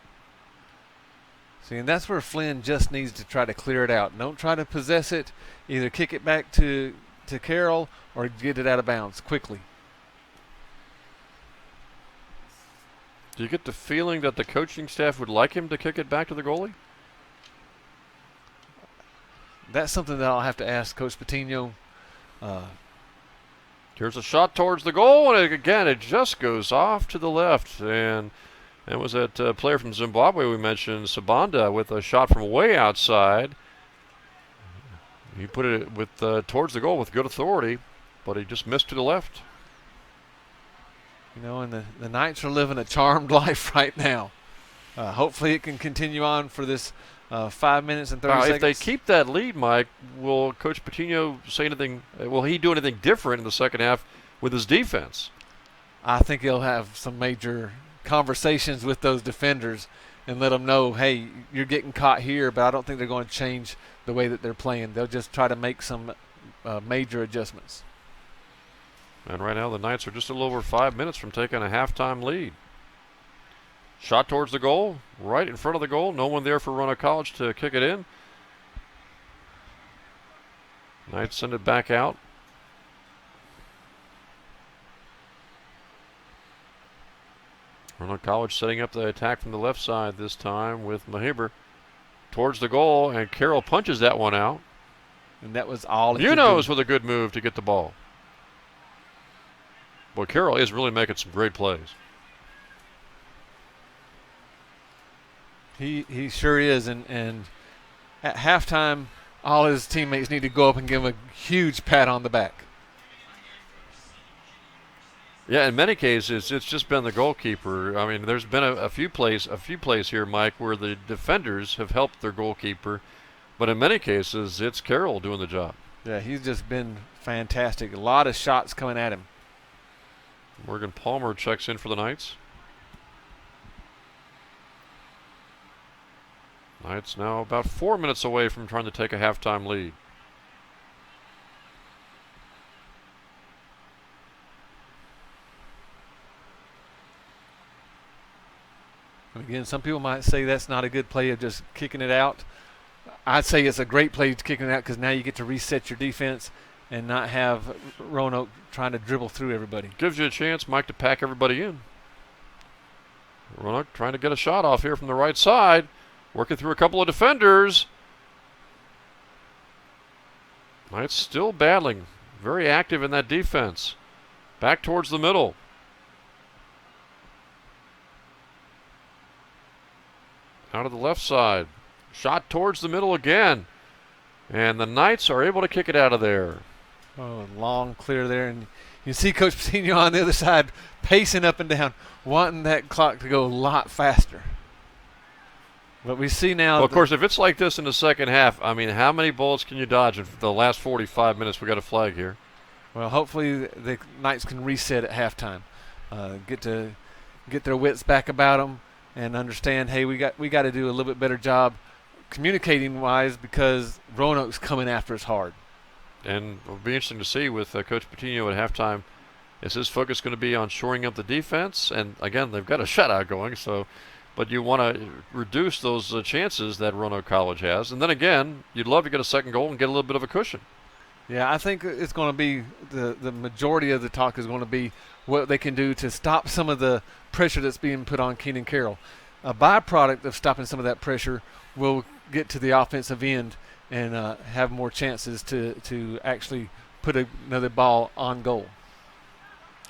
See, and that's where Flynn just needs to try to clear it out. Don't try to possess it. Either kick it back to Carroll or get it out of bounds quickly. Do you get the feeling that the coaching staff would like him to kick it back to the goalie? That's something that I'll have to ask Coach Patino. Here's a shot towards the goal, and again, it just goes off to the left. And that was that player from Zimbabwe we mentioned, Sabanda, with a shot from way outside. He put it towards the goal with good authority, but he just missed to the left. And the Knights are living a charmed life right now. Hopefully it can continue on for this 5 minutes and 30 seconds. If they keep that lead, Mike, will Coach Patino say anything? Will he do anything different in the second half with his defense? I think he'll have some major conversations with those defenders and let them know, hey, you're getting caught here, but I don't think they're going to change the way that they're playing. They'll just try to make some major adjustments. And right now the Knights are just a little over 5 minutes from taking a halftime lead. Shot towards the goal, right in front of the goal. No one there for Roanoke College to kick it in. Knights send it back out. Roanoke College setting up the attack from the left side this time with Mahiber towards the goal, and Carroll punches that one out. and that was all he could Munoz do. with a good move to get the ball. Boy, Carroll is really making some great plays. He sure is, and at halftime, all his teammates need to go up and give him a huge pat on the back. Yeah, in many cases, it's just been the goalkeeper. I mean, there's been a few plays here, Mike, where the defenders have helped their goalkeeper, but in many cases, it's Carroll doing the job. Yeah, he's just been fantastic. A lot of shots coming at him. Morgan Palmer checks in for the Knights. Knights now about 4 minutes away from trying to take a halftime lead. And again, some people might say that's not a good play of just kicking it out. I'd say it's a great play kicking it out because now you get to reset your defense and not have Roanoke trying to dribble through everybody. Gives you a chance, Mike, to pack everybody in. Roanoke trying to get a shot off here from the right side. Working through a couple of defenders. Knights still battling. Very active in that defense. Back towards the middle. Out of the left side. Shot towards the middle again. And the Knights are able to kick it out of there. Oh, long clear there. And you see Coach Patino on the other side pacing up and down, wanting that clock to go a lot faster. But we see now. Well, of course, if it's like this in the second half, I mean, how many bullets can you dodge in the last 45 minutes? We got a flag here. Well, hopefully the Knights can reset at halftime, get their wits back about them, and understand, hey, we got to do a little bit better job communicating wise because Roanoke's coming after us hard. And it'll be interesting to see with Coach Patino at halftime. Is his focus going to be on shoring up the defense? And again, they've got a shutout going, so. But you want to reduce those chances that Roanoke College has. And then again, you'd love to get a second goal and get a little bit of a cushion. Yeah, I think it's going to be the majority of the talk is going to be what they can do to stop some of the pressure that's being put on Keenan Carroll. A byproduct of stopping some of that pressure will get to the offensive end and have more chances to actually put another ball on goal.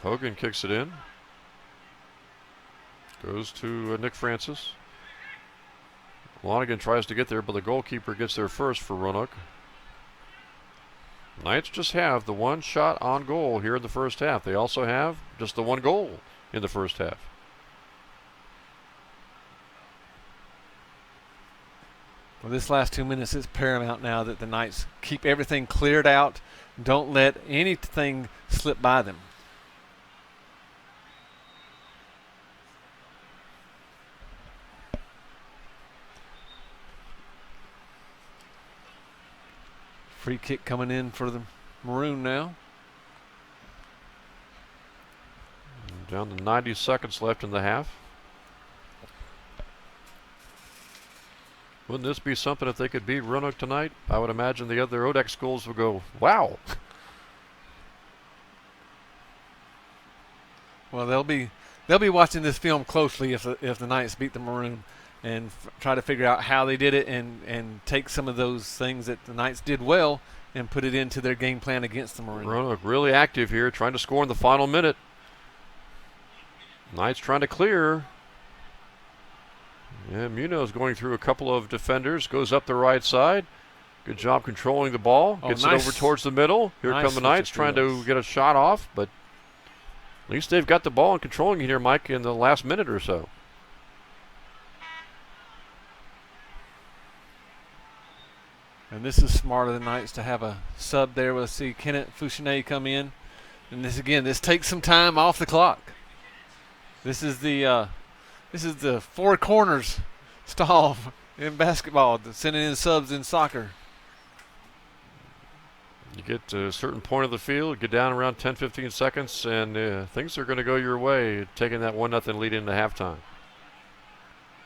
Hogan kicks it in. Goes to Nick Francis. Lonigan tries to get there, but the goalkeeper gets there first for Roanoke. Knights just have the one shot on goal here in the first half. They also have just the one goal in the first half. Well, this last 2 minutes is paramount now that the Knights keep everything cleared out. Don't let anything slip by them. Free kick coming in for the Maroon now. Down to 90 seconds left in the half. Wouldn't this be something if they could beat Roanoke tonight? I would imagine the other ODEC schools would go, wow. Well, they'll be watching this film closely if the Knights beat the Maroon and try to figure out how they did it and take some of those things that the Knights did well and put it into their game plan against the Maroon. Roanoke really active here, trying to score in the final minute. Knights trying to clear. Yeah, Munoz going through a couple of defenders, goes up the right side. Good job controlling the ball. Gets it over towards the middle. Here come the Knights trying to get a shot off, but at least they've got the ball and controlling it here, Mike, in the last minute or so. And this is smart of the Knights to have a sub there. We'll see Kenneth Fouchonnet come in. And this takes some time off the clock. This is the four corners stall in basketball, sending in subs in soccer. You get to a certain point of the field, get down around 10, 15 seconds, and things are going to go your way, taking that 1-0 lead into halftime.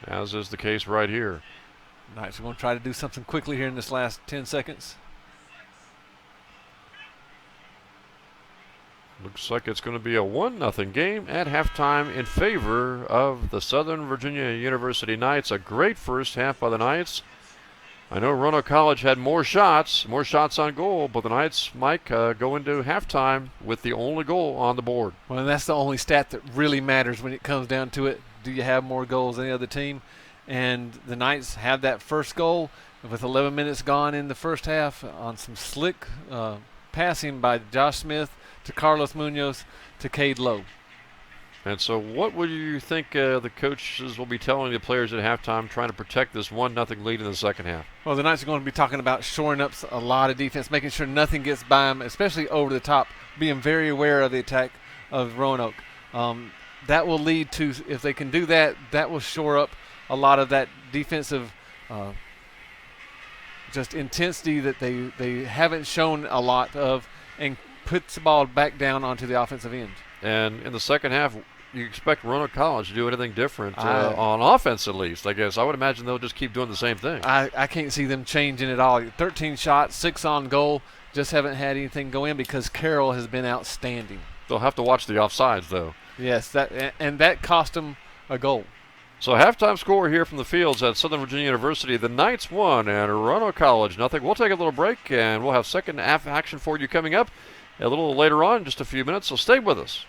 As is the case right here. Knights are going to try to do something quickly here in this last 10 seconds. Looks like it's going to be a 1-0 game at halftime in favor of the Southern Virginia University Knights. A great first half by the Knights. I know Roanoke College had more shots on goal, but the Knights, Mike, go into halftime with the only goal on the board. Well, and that's the only stat that really matters when it comes down to it. Do you have more goals than the other team? And the Knights have that first goal with 11 minutes gone in the first half on some slick passing by Josh Smith to Carlos Munoz to Cade Lowe. And so, what would you think the coaches will be telling the players at halftime, trying to protect this 1-0 lead in the second half? Well, the Knights are going to be talking about shoring up a lot of defense, making sure nothing gets by them, especially over the top, being very aware of the attack of Roanoke. That will lead to, if they can do that, that will shore up a lot of that defensive just intensity that they haven't shown a lot of, and puts the ball back down onto the offensive end. And in the second half, you expect Roanoke College to do anything different on offense, at least, I guess. I would imagine they'll just keep doing the same thing. I can't see them changing at all. 13 shots, 6 on goal, just haven't had anything go in because Carroll has been outstanding. They'll have to watch the offsides, though. Yes, that cost them a goal. So halftime score here from the fields at Southern Virginia University. The Knights won and Roanoke College nothing. We'll take a little break, and we'll have second half action for you coming up a little later on, just a few minutes, so stay with us.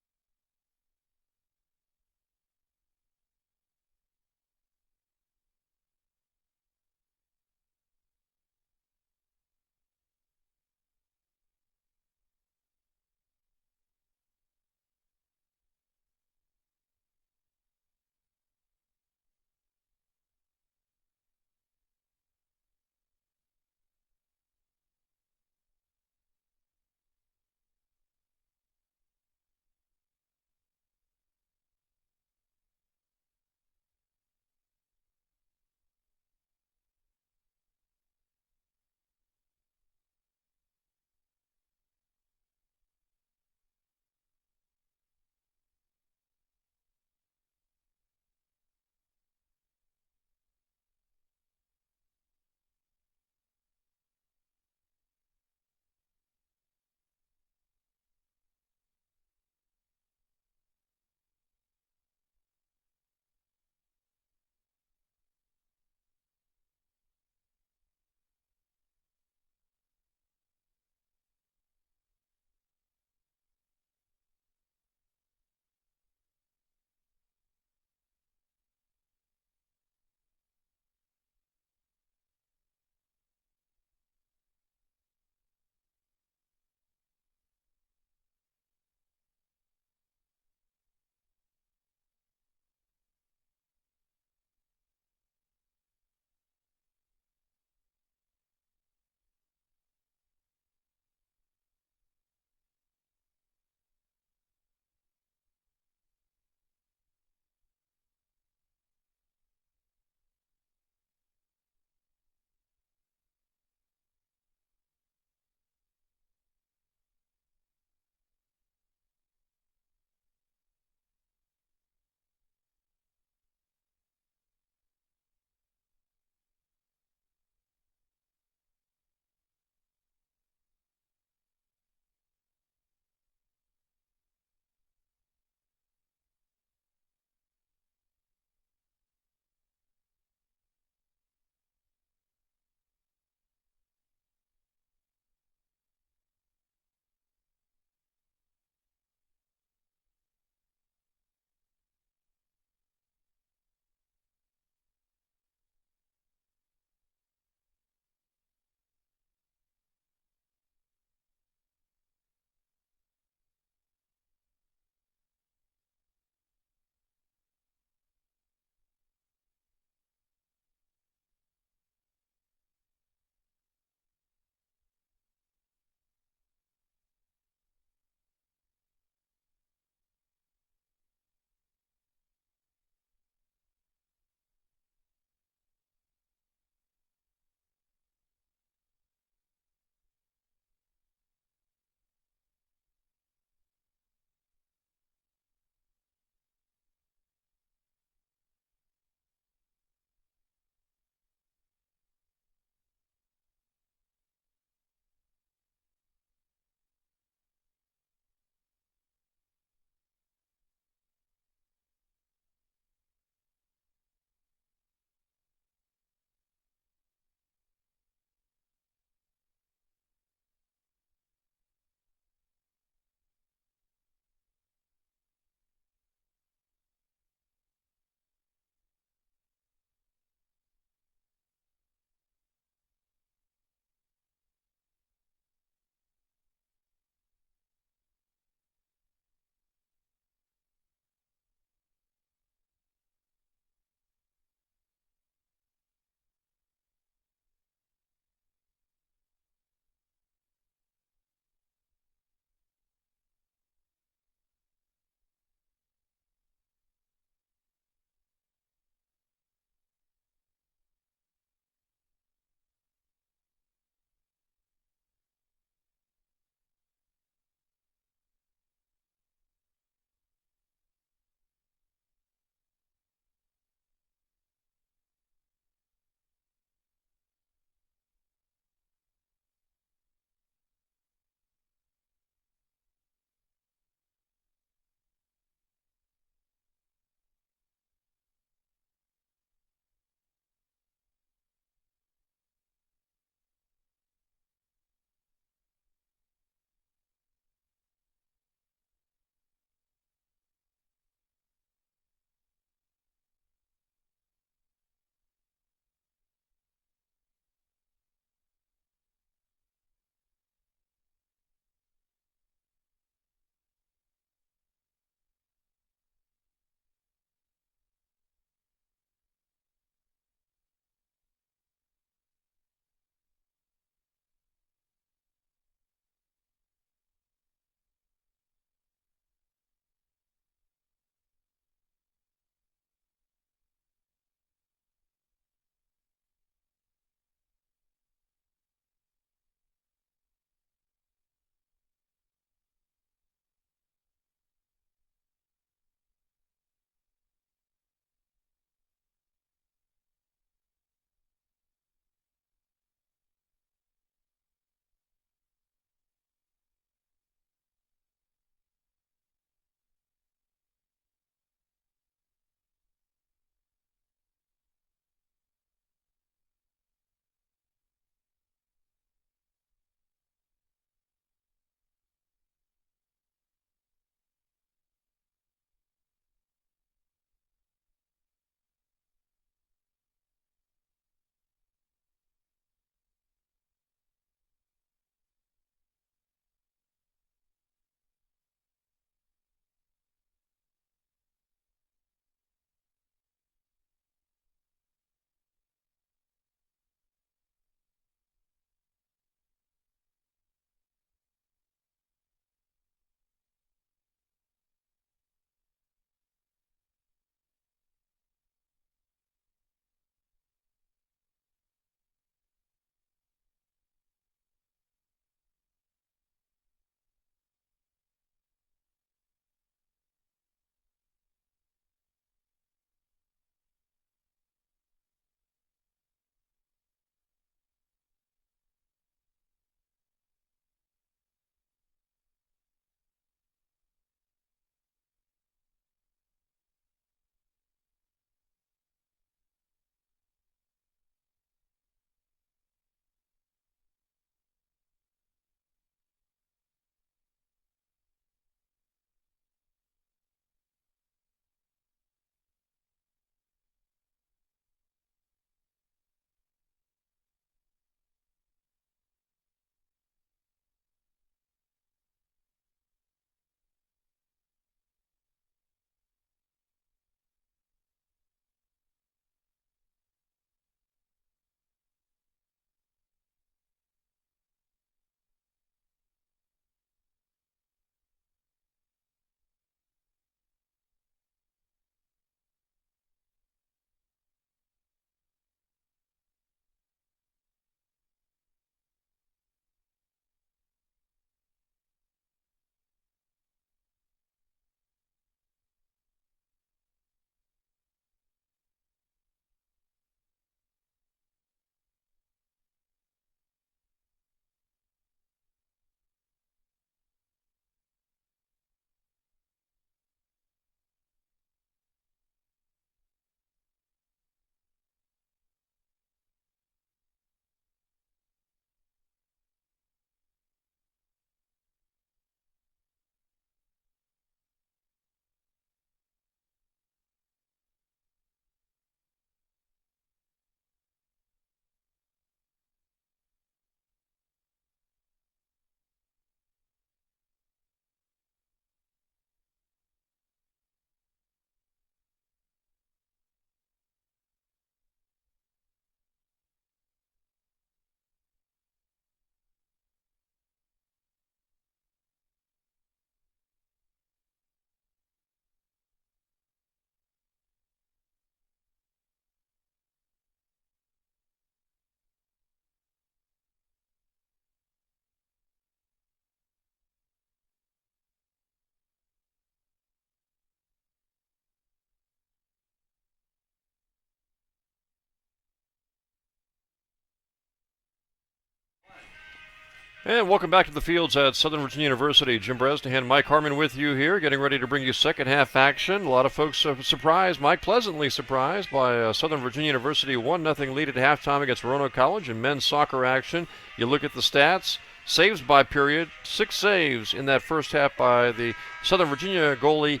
And welcome back to the fields at Southern Virginia University. Jim Bresnahan, Mike Harmon with you here, getting ready to bring you second half action. A lot of folks are surprised, Mike pleasantly surprised by Southern Virginia University 1-0 lead at halftime against Roanoke College in men's soccer action. You look at the stats, saves by period, 6 saves in that first half by the Southern Virginia goalie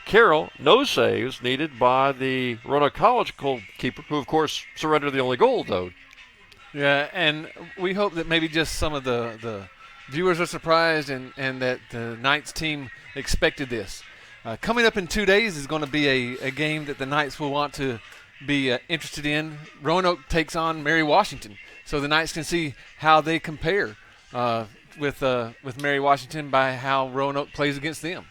Carroll. No saves needed by the Roanoke College goalkeeper, who of course surrendered the only goal though. Yeah, and we hope that maybe just some of the viewers are surprised and that the Knights team expected this. Coming up in 2 days is going to be a game that the Knights will want to be interested in. Roanoke takes on Mary Washington, so the Knights can see how they compare with Mary Washington by how Roanoke plays against them.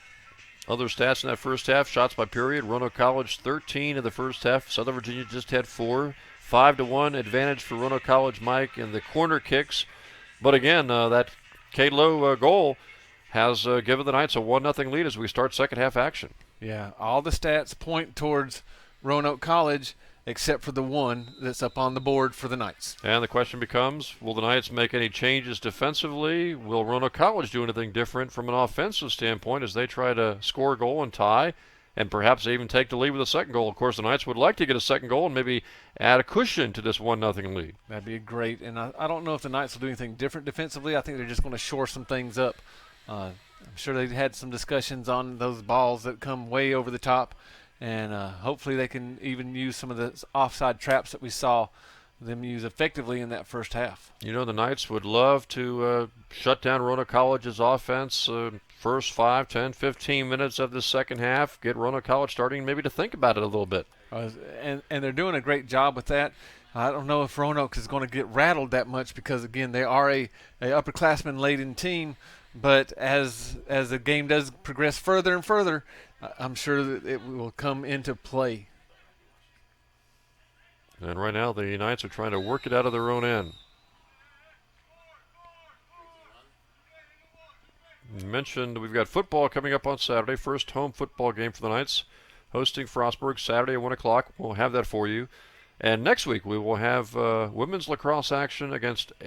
Other stats in that first half, shots by period. Roanoke College 13 in the first half. Southern Virginia just had 4. 5-1 advantage for Roanoke College, Mike, in the corner kicks. But again, that K-Low goal has given the Knights a 1-0 lead as we start second half action. Yeah, all the stats point towards Roanoke College except for the one that's up on the board for the Knights. And the question becomes, will the Knights make any changes defensively? Will Roanoke College do anything different from an offensive standpoint as they try to score a goal and tie? And perhaps even take the lead with a second goal. Of course, the Knights would like to get a second goal and maybe add a cushion to this 1-0 lead. That'd be great. And I don't know if the Knights will do anything different defensively. I think they're just going to shore some things up. I'm sure they had some discussions on those balls that come way over the top. And hopefully they can even use some of the offside traps that we saw them use effectively in that first half. You know, the Knights would love to shut down Roanoke College's offense first 5, 10, 15 minutes of the second half, get Roanoke College starting maybe to think about it a little bit. And they're doing a great job with that. I don't know if Roanoke is going to get rattled that much because, again, they are a upperclassman-laden team. But as the game does progress further and further, I'm sure that it will come into play. And right now the Knights are trying to work it out of their own end. You mentioned we've got football coming up on Saturday. First home football game for the Knights, hosting Frostburg Saturday at 1 o'clock. We'll have that for you. And next week we will have women's lacrosse action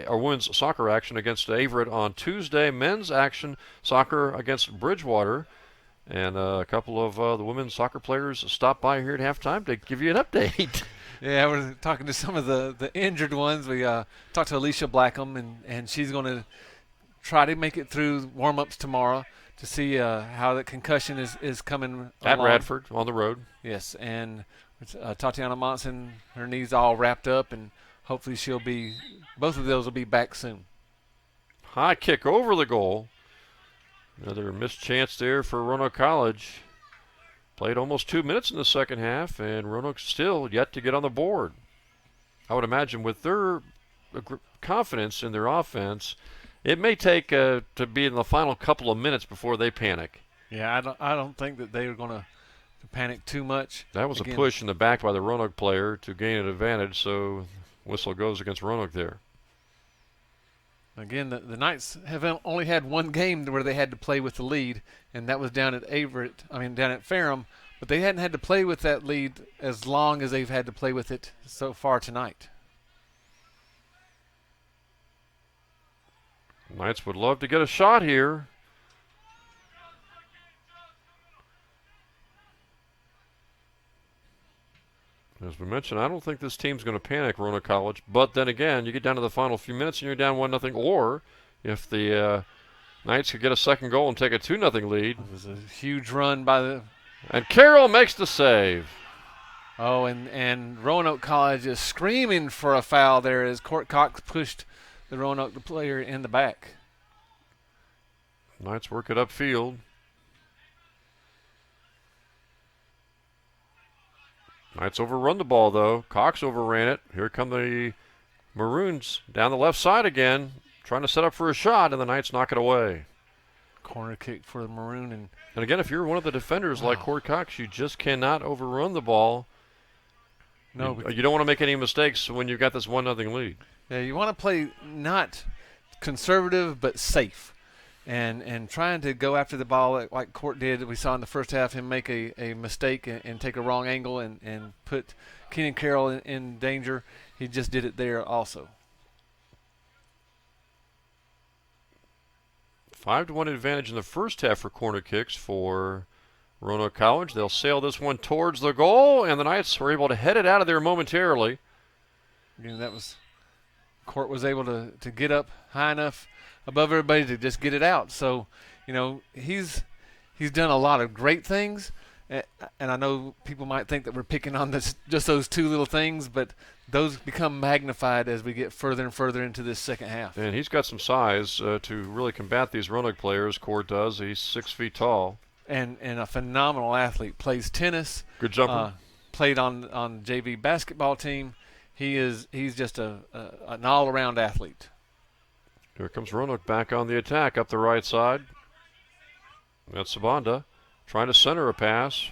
or women's soccer action against Averett on Tuesday. Men's action soccer against Bridgewater. And a couple of the women's soccer players stopped by here at halftime to give you an update. Yeah, we're talking to some of the injured ones. We talked to Alicia Blackham, and she's going to try to make it through warm-ups tomorrow to see how the concussion is coming at along. Radford on the road. Yes, and Tatiana Monson, her knee's all wrapped up, and hopefully both of those will be back soon. High kick over the goal. Another missed chance there for Roanoke College. Played almost 2 minutes in the second half, and Roanoke still yet to get on the board. I would imagine with their confidence in their offense, it may take to be in the final couple of minutes before they panic. Yeah, I don't think that they are going to panic too much. That was a push in the back by the Roanoke player to gain an advantage, so whistle goes against Roanoke there. Again, the Knights have only had one game where they had to play with the lead, and that was down at Ferrum. But they hadn't had to play with that lead as long as they've had to play with it so far tonight. Knights would love to get a shot here. As we mentioned, I don't think this team's going to panic, Roanoke College. But then again, you get down to the final few minutes and you're down 1-0. Or if the Knights could get a second goal and take a 2-0 lead. It was a huge run by the... And Carroll makes the save. Oh, and Roanoke College is screaming for a foul there as Court Cox pushed the Roanoke player in the back. Knights work it upfield. Knights overrun the ball, though. Cox overran it. Here come the Maroons down the left side again, trying to set up for a shot, and the Knights knock it away. Corner kick for the Maroon. And again, if you're one of the defenders like Court Cox, you just cannot overrun the ball. No, you don't want to make any mistakes when you've got this 1-0 lead. Yeah, you want to play not conservative but safe. And trying to go after the ball like Court did. We saw in the first half him make a mistake and take a wrong angle and put Keenan Carroll in danger. He just did it there also. 5-1 advantage in the first half for corner kicks for Roanoke College. They'll sail this one towards the goal, and the Knights were able to head it out of there momentarily. Again, that was Court was able to get up high enough above everybody to just get it out. So, he's done a lot of great things, and I know people might think that we're picking on just those two little things, but those become magnified as we get further and further into this second half. And he's got some size to really combat these Roanoke players. Court does. He's 6 feet tall. And a phenomenal athlete. Plays tennis. Good jumper. Played on JV basketball team. He's just an all-around athlete. Here comes Roanoke back on the attack up the right side. That's Sabanda trying to center a pass.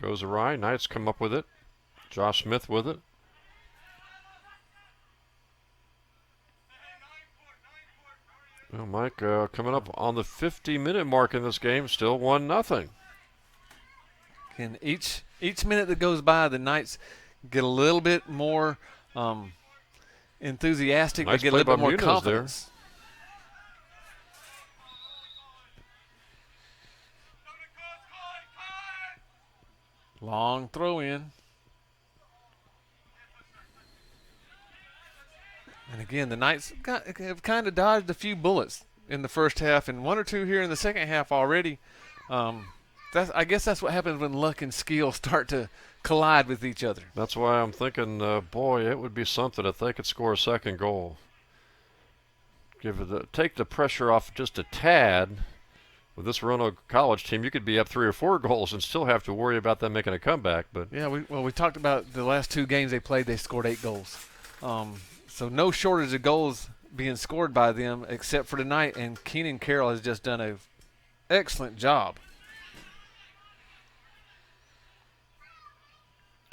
Goes awry. Knights come up with it. Josh Smith with it. Well, Mike, coming up on the 50-minute mark in this game, still 1-0. And each minute that goes by, the Knights get a little bit more enthusiastic. Nice they get a little bit more Muniz confidence. There. Long throw in. And again, the Knights have kind of dodged a few bullets in the first half and one or two here in the second half already. I guess that's what happens when luck and skill start to collide with each other. That's why I'm thinking, boy, it would be something if they could score a second goal. Take the pressure off just a tad. With this Roanoke College team, you could be up 3 or 4 goals and still have to worry about them making a comeback. But yeah, we talked about the last 2 games they played. They scored 8 goals. So no shortage of goals being scored by them except for tonight. And Keenan Carroll has just done an excellent job.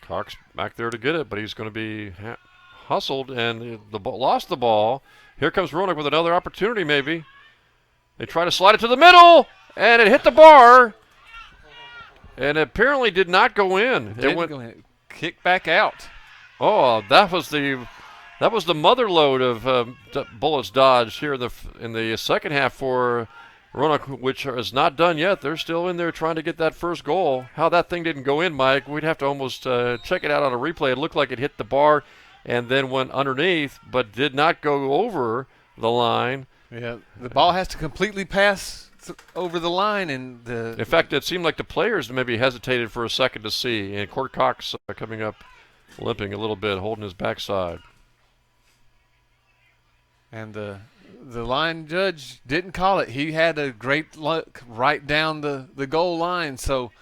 Cox back there to get it, but he's going to be hustled and lost the ball. Here comes Roanoke with another opportunity maybe. They try to slide it to the middle, and it hit the bar, and it apparently did not go in. It went go in. Kick back out. Oh, that was the mother load of bullets dodged here in the second half for Roanoke, which is not done yet. They're still in there trying to get that first goal. How that thing didn't go in, Mike, we'd have to almost check it out on a replay. It looked like it hit the bar and then went underneath, but did not go over the line. Yeah, the ball has to completely pass over the line. In fact, it seemed like the players maybe hesitated for a second to see, and Court Cox coming up limping a little bit, holding his backside. And the line judge didn't call it. He had a great look right down the goal line. So,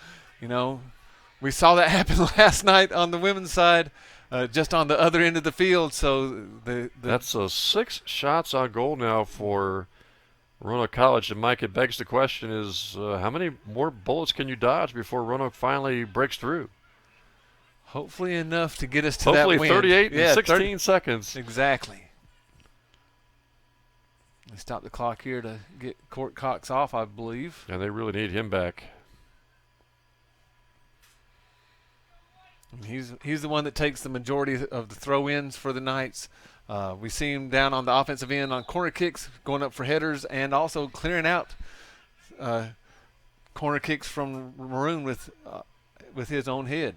we saw that happen last night on the women's side, just on the other end of the field. So that's 6 shots on goal now for Roanoke College. And Mike, it begs the question is how many more bullets can you dodge before Roanoke finally breaks through? Hopefully enough to get us to that win. Hopefully 38 and 16 seconds. Exactly. They stop the clock here to get Court Cox off, I believe. And they really need him back. And he's the one that takes the majority of the throw-ins for the Knights. We see him down on the offensive end on corner kicks, going up for headers, and also clearing out corner kicks from Maroon with his own head.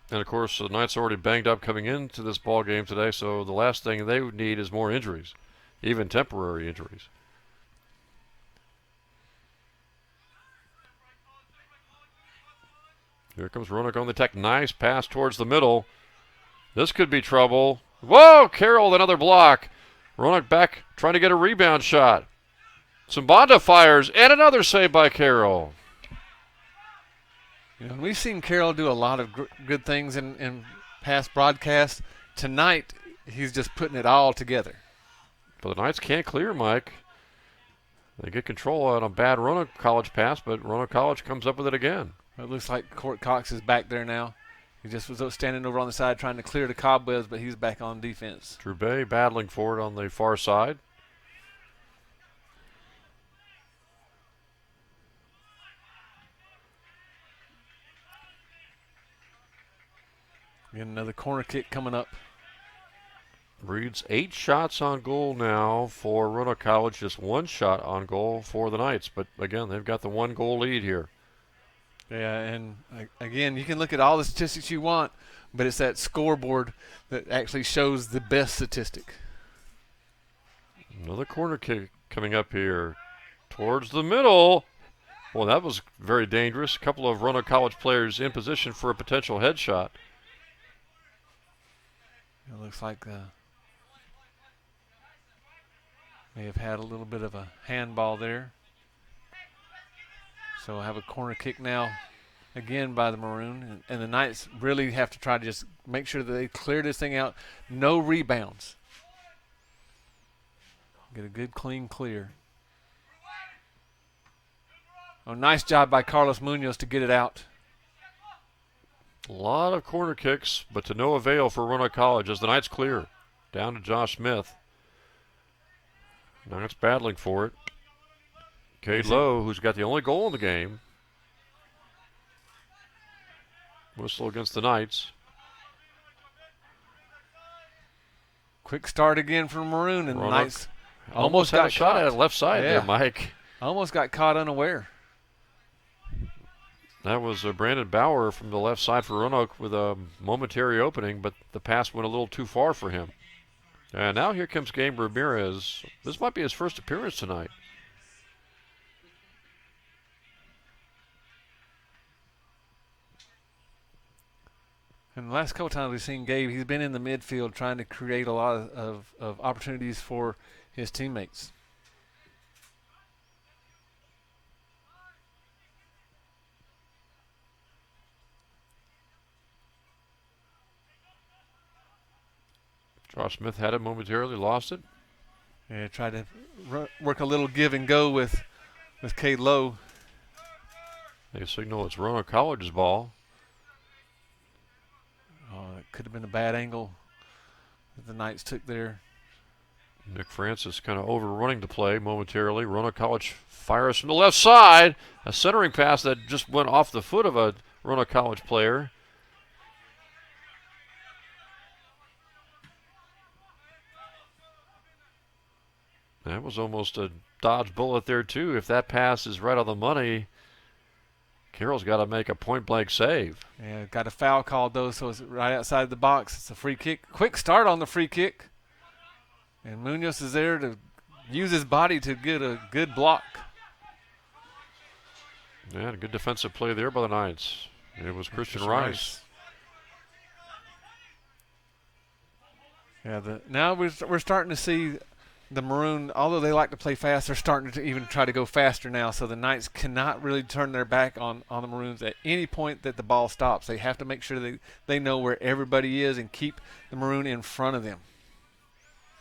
And, of course, the Knights are already banged up coming into this ball game today, so the last thing they would need is more injuries, even temporary injuries. Here comes Roanoke on the attack. Nice pass towards the middle. This could be trouble. Whoa, Carroll, another block. Roanoke back trying to get a rebound shot. Sabanda fires, and another save by Carroll. We've seen Carroll do a lot of good things in past broadcasts. Tonight, he's just putting it all together. But the Knights can't clear, Mike. They get control on a bad Roanoke College pass, but Roanoke College comes up with it again. It looks like Court Cox is back there now. He just was standing over on the side trying to clear the cobwebs, but he's back on defense. Drew Bay battling for it on the far side. Again, another corner kick coming up. Reed's 8 shots on goal now for Roanoke College, just 1 shot on goal for the Knights. But again, they've got the 1-goal lead here. Yeah, and again, you can look at all the statistics you want, but it's that scoreboard that actually shows the best statistic. Another corner kick coming up here towards the middle. Well, that was very dangerous. A couple of Roanoke College players in position for a potential headshot. It looks like may have had a little bit of a handball there. So we'll have a corner kick now again by the Maroon. And the Knights really have to try to just make sure that they clear this thing out. No rebounds. Get a good clean clear. Oh, nice job by Carlos Munoz to get it out. A lot of corner kicks, but to no avail for Roanoke College as the Knights clear. Down to Josh Smith. Knights battling for it. Cade Lowe, who's got the only goal in the game. Whistle against the Knights. Quick start again for Maroon, and the Knights almost got a shot at it left side there, Mike. Almost got caught unaware. That was Brandon Bauer from the left side for Roanoke with a momentary opening, but the pass went a little too far for him. And now here comes Gabe Ramirez. This might be his first appearance tonight. And the last couple times we've seen Gabe, he's been in the midfield trying to create a lot of opportunities for his teammates. Josh Smith had it momentarily, lost it. Yeah, tried to work a little give and go with Cade Lowe. They signal it's Roanoke College's ball. Oh, it could have been a bad angle that the Knights took there. Nick Francis kind of overrunning the play momentarily. Roanoke College fires from the left side. A centering pass that just went off the foot of a Roanoke College player. That was almost a dodge bullet there, too. If that pass is right on the money, Carroll's got to make a point-blank save. Yeah, got a foul called, though, so it's right outside the box. It's a free kick. Quick start on the free kick. And Munoz is there to use his body to get a good block. Yeah, a good defensive play there by the Knights. It was Christian Rice. Yeah, now we're starting to see the Maroon, although they like to play fast, they're starting to even try to go faster now. So the Knights cannot really turn their back on the Maroons at any point that the ball stops. They have to make sure they know where everybody is and keep the Maroon in front of them.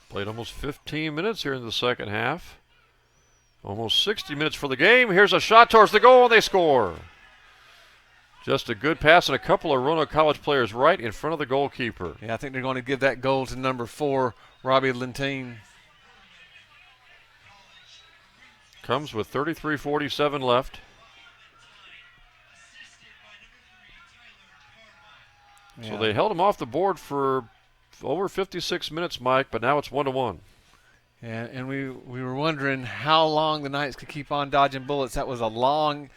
Played almost 15 minutes here in the second half. Almost 60 minutes for the game. Here's a shot towards the goal, and they score. Just a good pass, and a couple of Roanoke College players right in front of the goalkeeper. Yeah, I think they're going to give that goal to number 4, Robbie Lentine. Comes with 33:47 left. Yeah. So they held him off the board for over 56 minutes, Mike, but now it's 1-1. Yeah, and we were wondering how long the Knights could keep on dodging bullets. That was a long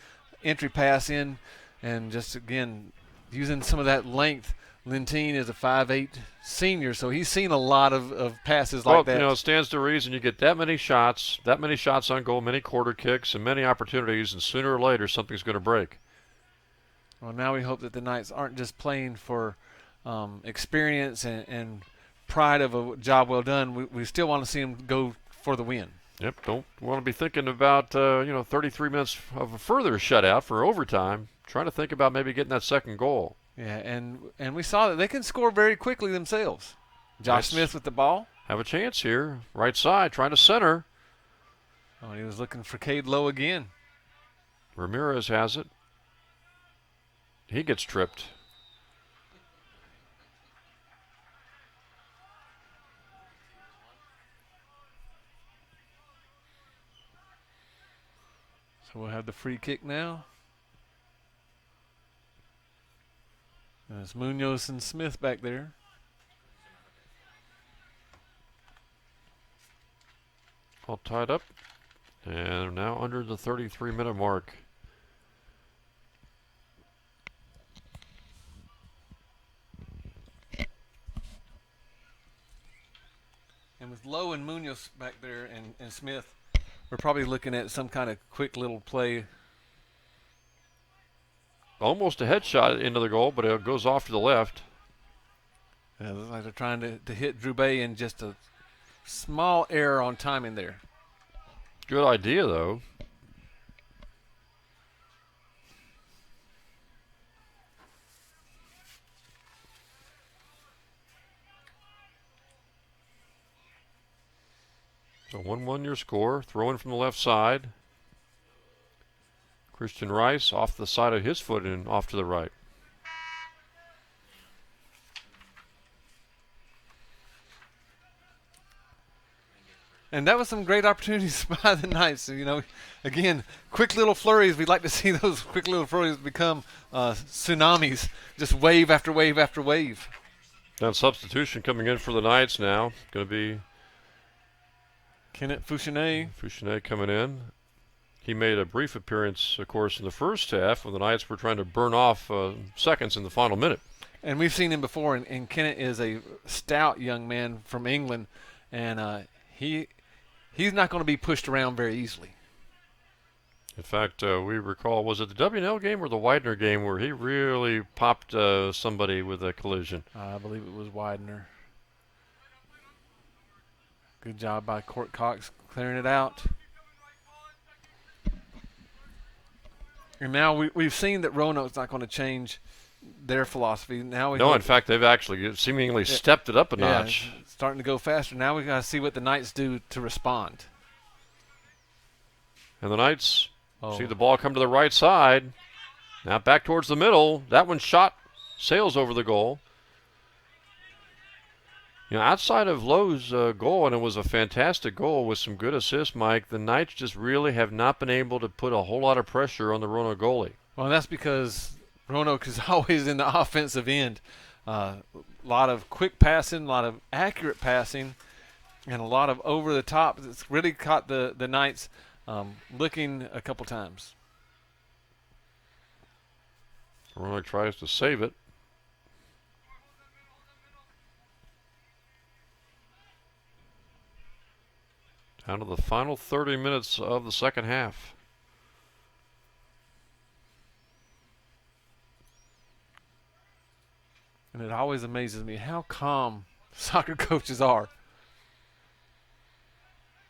entry pass in, and just, again, using some of that length. Lentine is a 5'8" senior, so he's seen a lot of passes like that. Well, it stands to reason you get that many shots on goal, many quarter kicks, and many opportunities, and sooner or later something's going to break. Well, now we hope that the Knights aren't just playing for experience and pride of a job well done. We still want to see them go for the win. Yep, don't want to be thinking about 33 minutes of a further shutout for overtime. Trying to think about maybe getting that second goal. Yeah, and we saw that they can score very quickly themselves. Josh Smith with the ball. Have a chance here. Right side, trying to center. Oh, he was looking for Cade Lowe again. Ramirez has it. He gets tripped. So we'll have the free kick now. There's Munoz and Smith back there. all tied up. And now under the 33-minute mark. And with Lowe and Munoz back there and Smith, we're probably looking at some kind of quick little play. Almost a headshot into the goal, but it goes off to the left. Looks like they're trying to hit Drouet, and just a small error on timing there. Good idea, though. So 1-1 your score. Throw in from the left side. Christian Rice off the side of his foot and off to the right. And that was some great opportunities by the Knights. You know, again, quick little flurries. We'd like to see those quick little flurries become tsunamis, just wave after wave after wave. Now substitution coming in for the Knights now. Going to be Kenneth Fouchonnet. Fouchonnet coming in. He made a brief appearance, of course, in the first half when the Knights were trying to burn off seconds in the final minute. And we've seen him before, and Kenneth is a stout young man from England, and he's not going to be pushed around very easily. In fact, we recall, was it the W&L game or the Widener game where he really popped somebody with a collision? I believe it was Widener. Good job by Court Cox clearing it out. And now we've seen that Roanoke's not going to change their philosophy. Now No, in fact, they've actually seemingly stepped it up a notch. It's starting to go faster. Now we got to see what the Knights do to respond. And the Knights see the ball come to the right side. Now back towards the middle. That one shot sails over the goal. You know, outside of Lowe's goal, and it was a fantastic goal with some good assists, Mike, the Knights just really have not been able to put a whole lot of pressure on the Roanoke goalie. Well, that's because Roanoke is always in the offensive end. A lot of quick passing, a lot of accurate passing, and a lot of over the top. It's really caught the Knights looking a couple times. Roanoke tries to save it. Down to the final 30 minutes of the second half. And it always amazes me how calm soccer coaches are.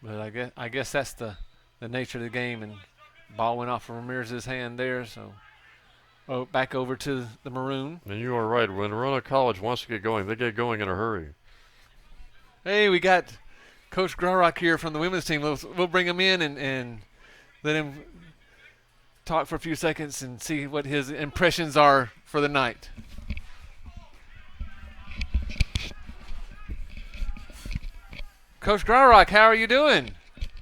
But I guess that's the nature of the game, and ball went off of Ramirez's hand there, so back over to the Maroon. And you are right. When Roanoke College wants to get going, they get going in a hurry. Hey, we got Coach Graurock here from the women's team. We'll bring him in and let him talk for a few seconds and see what his impressions are for the night. Coach Graurock, how are you doing?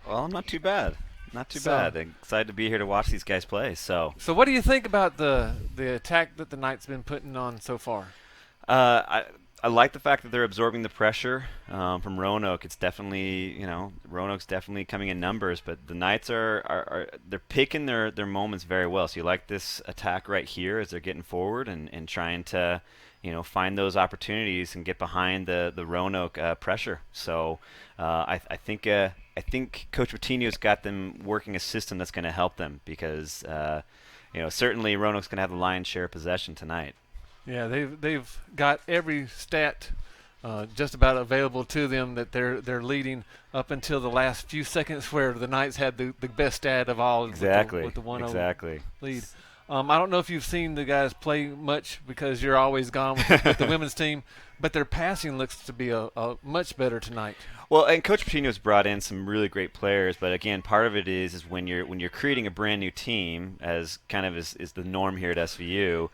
Well, I'm not too bad. Not too bad. I'm excited to be here to watch these guys play. So what do you think about the attack that the Knights been putting on so far? I like the fact that they're absorbing the pressure from Roanoke. It's definitely, Roanoke's definitely coming in numbers, but the Knights are they're picking their moments very well. So you like this attack right here as they're getting forward and trying to, find those opportunities and get behind the Roanoke pressure. So I think Coach Patino's got them working a system that's going to help them because, certainly Roanoke's going to have the lion's share of possession tonight. Yeah, they've got every stat just about available to them that they're leading up until the last few seconds where the Knights had the best stat of all exactly. with the 1-0 lead. I don't know if you've seen the guys play much because you're always gone with the women's team, but their passing looks to be a much better tonight. Well, and Coach Patino's brought in some really great players, but again, part of it is when you're creating a brand new team, as kind of is the norm here at SVU.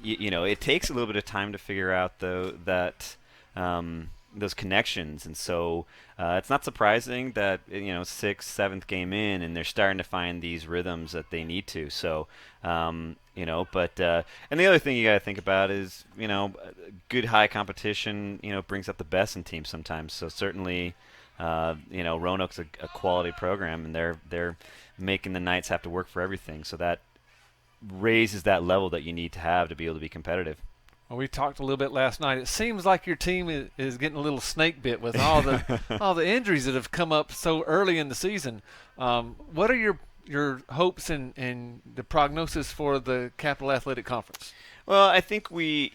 It takes a little bit of time to figure out those connections, and so it's not surprising that 6th, 7th game in, and they're starting to find these rhythms that they need to. So. And the other thing you got to think about is, good high competition, brings up the best in teams sometimes. So certainly, Roanoke's a quality program, and they're making the Knights have to work for everything. So that raises that level that you need to have to be able to be competitive. Well, we talked a little bit last night. It seems like your team is getting a little snake bit with all the injuries that have come up so early in the season. What are your hopes and the prognosis for the Capital Athletic Conference? Well, I think we're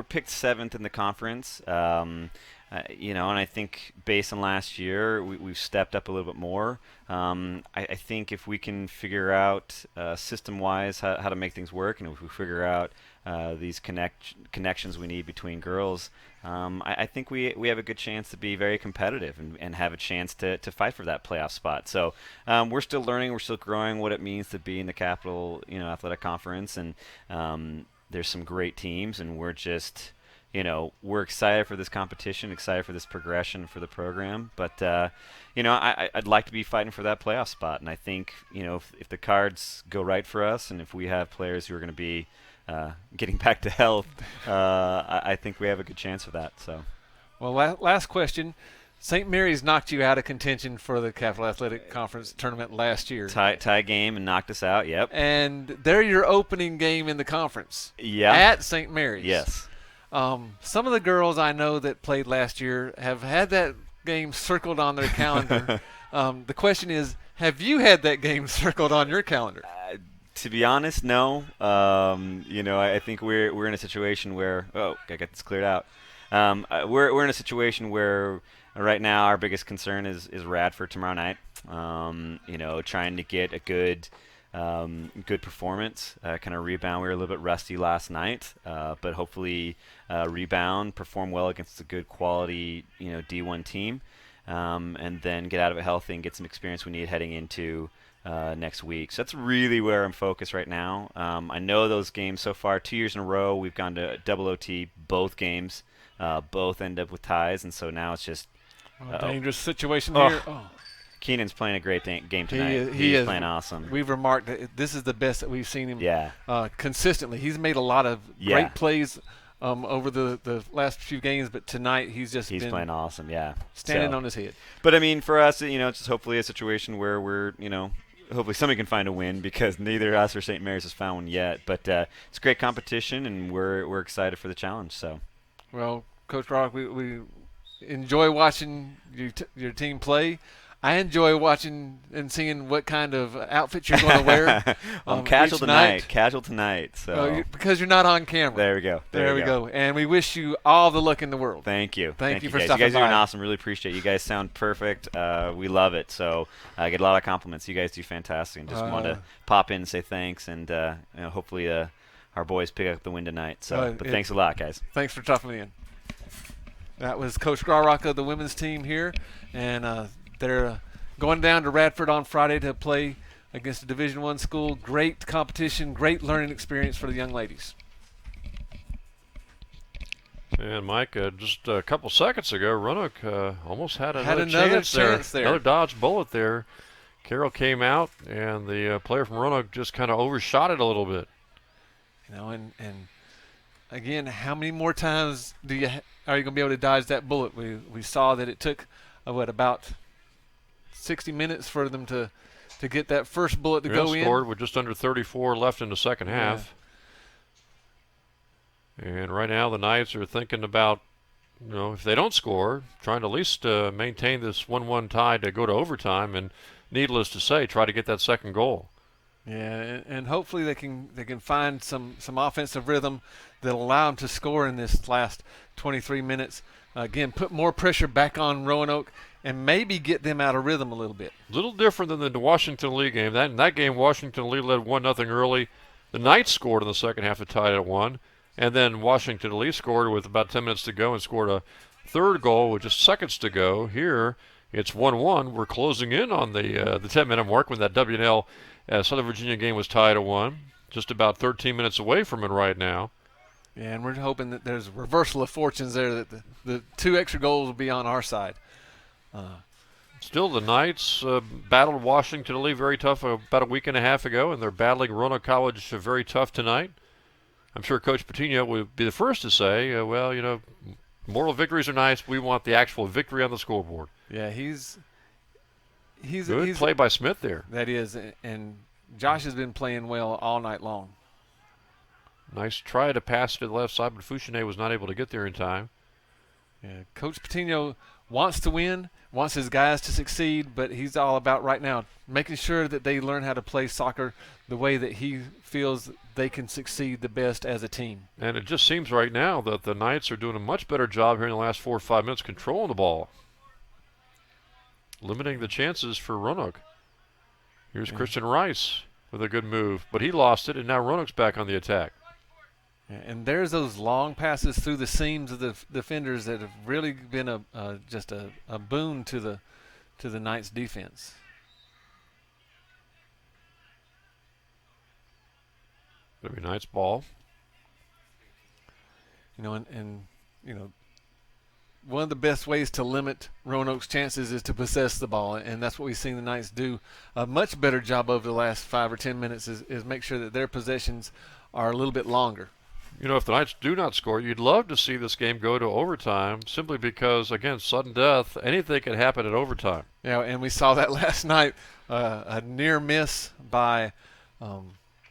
picked 7th in the conference. And I think based on last year, we've stepped up a little bit more. I think if we can figure out system-wise how to make things work, and if we figure out these connections we need between girls, I think we have a good chance to be very competitive and have a chance to fight for that playoff spot. So we're still learning, we're still growing what it means to be in the Capital Athletic Conference, and there's some great teams, and we're just we're excited for this competition, excited for this progression for the program. But, I'd like to be fighting for that playoff spot. And I think, if the cards go right for us and if we have players who are going to be getting back to health, I think we have a good chance of that. So, well, last question. St. Mary's knocked you out of contention for the Capital Athletic Conference tournament last year. Tie game and knocked us out, yep. And they're your opening game in the conference. Yeah. At St. Mary's. Yes. Some of the girls I know that played last year have had that game circled on their calendar. The question is, have you had that game circled on your calendar? To be honest, no. I think we're in a situation where I got this cleared out. We're in a situation where right now our biggest concern is Radford tomorrow night. Trying to get a good performance, kind of rebound. We were a little bit rusty last night, but hopefully rebound, perform well against a good quality, D1 team, and then get out of it healthy and get some experience we need heading into next week. So that's really where I'm focused right now. I know those games so far, 2 years in a row, we've gone to double OT, both games, both end up with ties, and so now it's just dangerous situation here. Keenan's playing a great game tonight. He's playing awesome. We've remarked that this is the best that we've seen him consistently. He's made a lot of great plays over the last few games, but tonight he's been playing awesome, standing on his head. But, I mean, for us, it's just hopefully a situation where we're, hopefully somebody can find a win, because neither us or St. Mary's has found one yet. But it's great competition, and we're excited for the challenge. So, well, Coach Rock, we enjoy watching your team play. I enjoy watching and seeing what kind of outfits you're going to wear. Casual tonight. So because you're not on camera. There we go. There we go. And we wish you all the luck in the world. Thank you. Thank you for guys. stopping by. You guys are doing awesome. Really appreciate it. You guys sound perfect. We love it. So I get a lot of compliments. You guys do fantastic. And just want to pop in and say thanks. And hopefully our boys pick up the win tonight. So, but thanks a lot, guys. Thanks for dropping in. That was Coach Roanoke of the women's team here, and they're going down to Radford on Friday to play against a Division I school. Great competition, great learning experience for the young ladies. And Mike, just a couple seconds ago, Roanoke almost had another chance there. Another dodged bullet there. Carroll came out, and the player from Roanoke just kind of overshot it a little bit. And again, how many more times are you going to be able to dodge that bullet? We saw that it took about 60 minutes for them to get that first bullet to go in. Scored with just under 34 left in the second half. And right now the Knights are thinking about, if they don't score, trying to at least maintain this 1-1 tie to go to overtime, and needless to say, try to get that second goal. Yeah, and hopefully they can find some offensive rhythm that'll allow them to score in this last 23 minutes. Again, put more pressure back on Roanoke and maybe get them out of rhythm a little bit. A little different than the Washington Lee game. In that game, Washington Lee led 1-0 early. The Knights scored in the second half to tie it at 1. And then Washington Lee scored with about 10 minutes to go and scored a third goal with just seconds to go. Here, it's 1-1. We're closing in on the 10-minute mark when that W&L Southern Virginia game was tied at 1. Just about 13 minutes away from it right now. Yeah, and we're hoping that there's a reversal of fortunes there, that the 2 extra goals will be on our side. Still, the Knights battled Washington Lee very tough about a week and a half ago, and they're battling Roanoke College very tough tonight. I'm sure Coach Patino would be the first to say, we Moral victories are nice. We want the actual victory on the scoreboard. Yeah, he's Good play by Smith there. That is, and Josh has been playing well all night long. Nice try to pass to the left side, but Fouchonnet was not able to get there in time. Yeah, Coach Patino wants to win, wants his guys to succeed, but he's all about right now making sure that they learn how to play soccer the way that he feels they can succeed the best as a team. And it just seems right now that the Knights are doing a much better job here in the last 4 or 5 minutes controlling the ball, limiting the chances for Roanoke. Here's Christian Rice with a good move, but he lost it, and now Roanoke's back on the attack. Yeah, and there's those long passes through the seams of the defenders that have really been just a boon to the Knights defense. It'll be Knights ball. You know, and you know, one of the best ways to limit Roanoke's chances is to possess the ball, and that's what we've seen the Knights do a much better job over the last 5 or 10 minutes is make sure that their possessions are a little bit longer. You know, if the Knights do not score, you'd love to see this game go to overtime simply because, again, sudden death, anything can happen at overtime. Yeah, and we saw that last night, a near miss by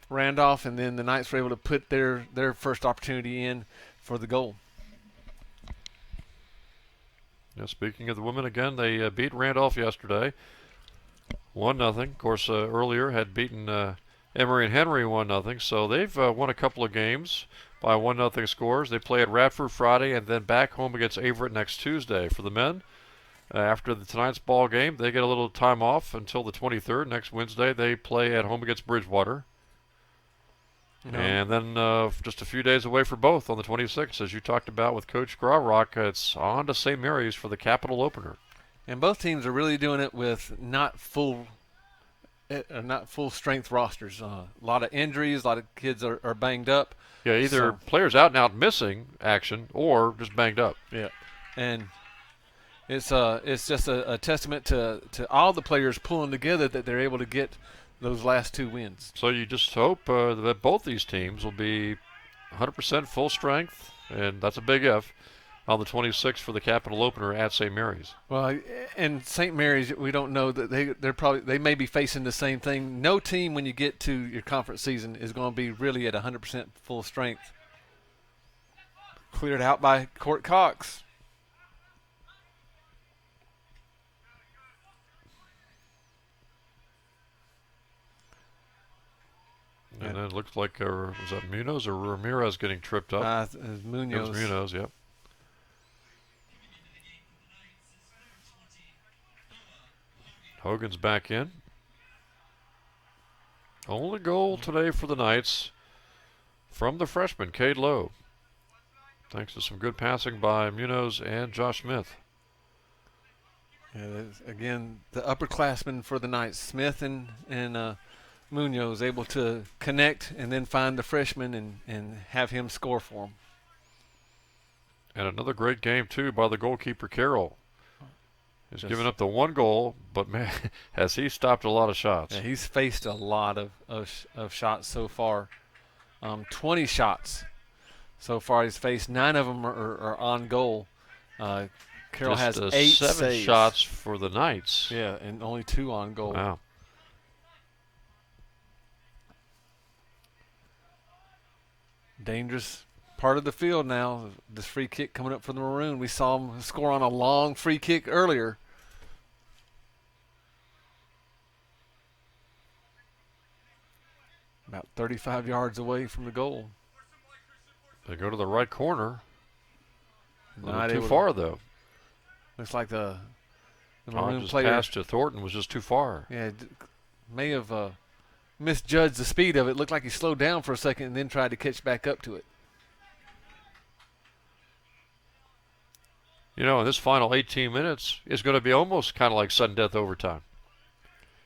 Randolph, and then the Knights were able to put their first opportunity in for the goal. Yeah, speaking of the women again, they beat Randolph yesterday, 1-0. Of course, earlier had beaten Emory and Henry 1-0. So they've won a couple of games by 1-0 scores. They play at Radford Friday and then back home against Averett next Tuesday. For the men, after tonight's ball game, they get a little time off until the 23rd. Next Wednesday, they play at home against Bridgewater. You know, and then just a few days away for both on the 26th, as you talked about with Coach Grawrock, it's on to St. Mary's for the Capital opener. And both teams are really doing it with not full strength rosters. A lot of injuries, a lot of kids are banged up. Yeah, either players out and out missing action or just banged up. Yeah, and it's just a testament to all the players pulling together that they're able to get those last 2 wins. So you just hope that both these teams will be 100% full strength, and that's a big if, on the 26th for the Capital opener at St. Mary's. Well, and St. Mary's, we don't know that they may be facing the same thing. No team, when you get to your conference season, is going to be really at 100% full strength. Cleared out by Court Cox. And then it looks like, was that Munoz or Ramirez getting tripped up? Munoz. It was Munoz, yep. Hogan's back in. Only goal today for the Knights from the freshman, Cade Lowe. Thanks to some good passing by Munoz and Josh Smith. Yeah, again, the upperclassmen for the Knights, Smith and Munoz, able to connect and then find the freshman and have him score for them. And another great game, too, by the goalkeeper, Carroll. He's given up the 1 goal, but, man, has he stopped a lot of shots. Yeah, he's faced a lot of shots so far. 20 shots so far he's faced. 9 of them are on goal. Carroll has 8 7 saves. shots for the Knights. Yeah, and only 2 on goal. Wow. Dangerous part of the field now. This free kick coming up for the Maroon. We saw him score on a long free kick earlier. About 35 yards away from the goal. They go to the right corner. Not too far, though. Looks like the Maroon Just player pass to Thornton was just too far. Yeah, may have misjudged the speed of it. Looked like he slowed down for a second and then tried to catch back up to it. You know, in this final 18 minutes is going to be almost kind of like sudden death overtime.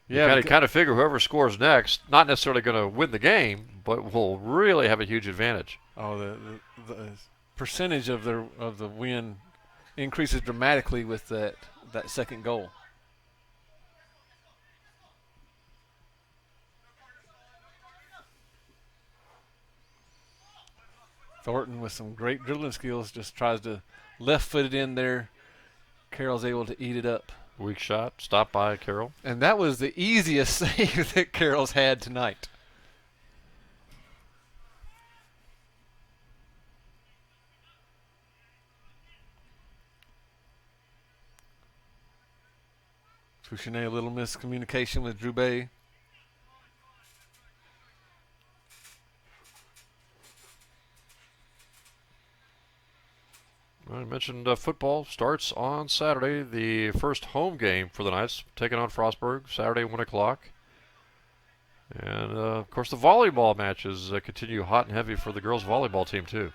Yeah, you kind of figure whoever scores next, not necessarily going to win the game, but will really have a huge advantage. Oh, the percentage of the win increases dramatically with that second goal. Thornton with some great dribbling skills just tries to left foot it in there. Carroll's able to eat it up. Weak shot, stopped by Carroll. And that was the easiest save that Carroll's had tonight. Fouchonnet, a little miscommunication with Drew Bay. I mentioned football starts on Saturday. The first home game for the Knights, taking on Frostburg, Saturday, 1 o'clock. And, of course, the volleyball matches continue hot and heavy for the girls' volleyball team, too.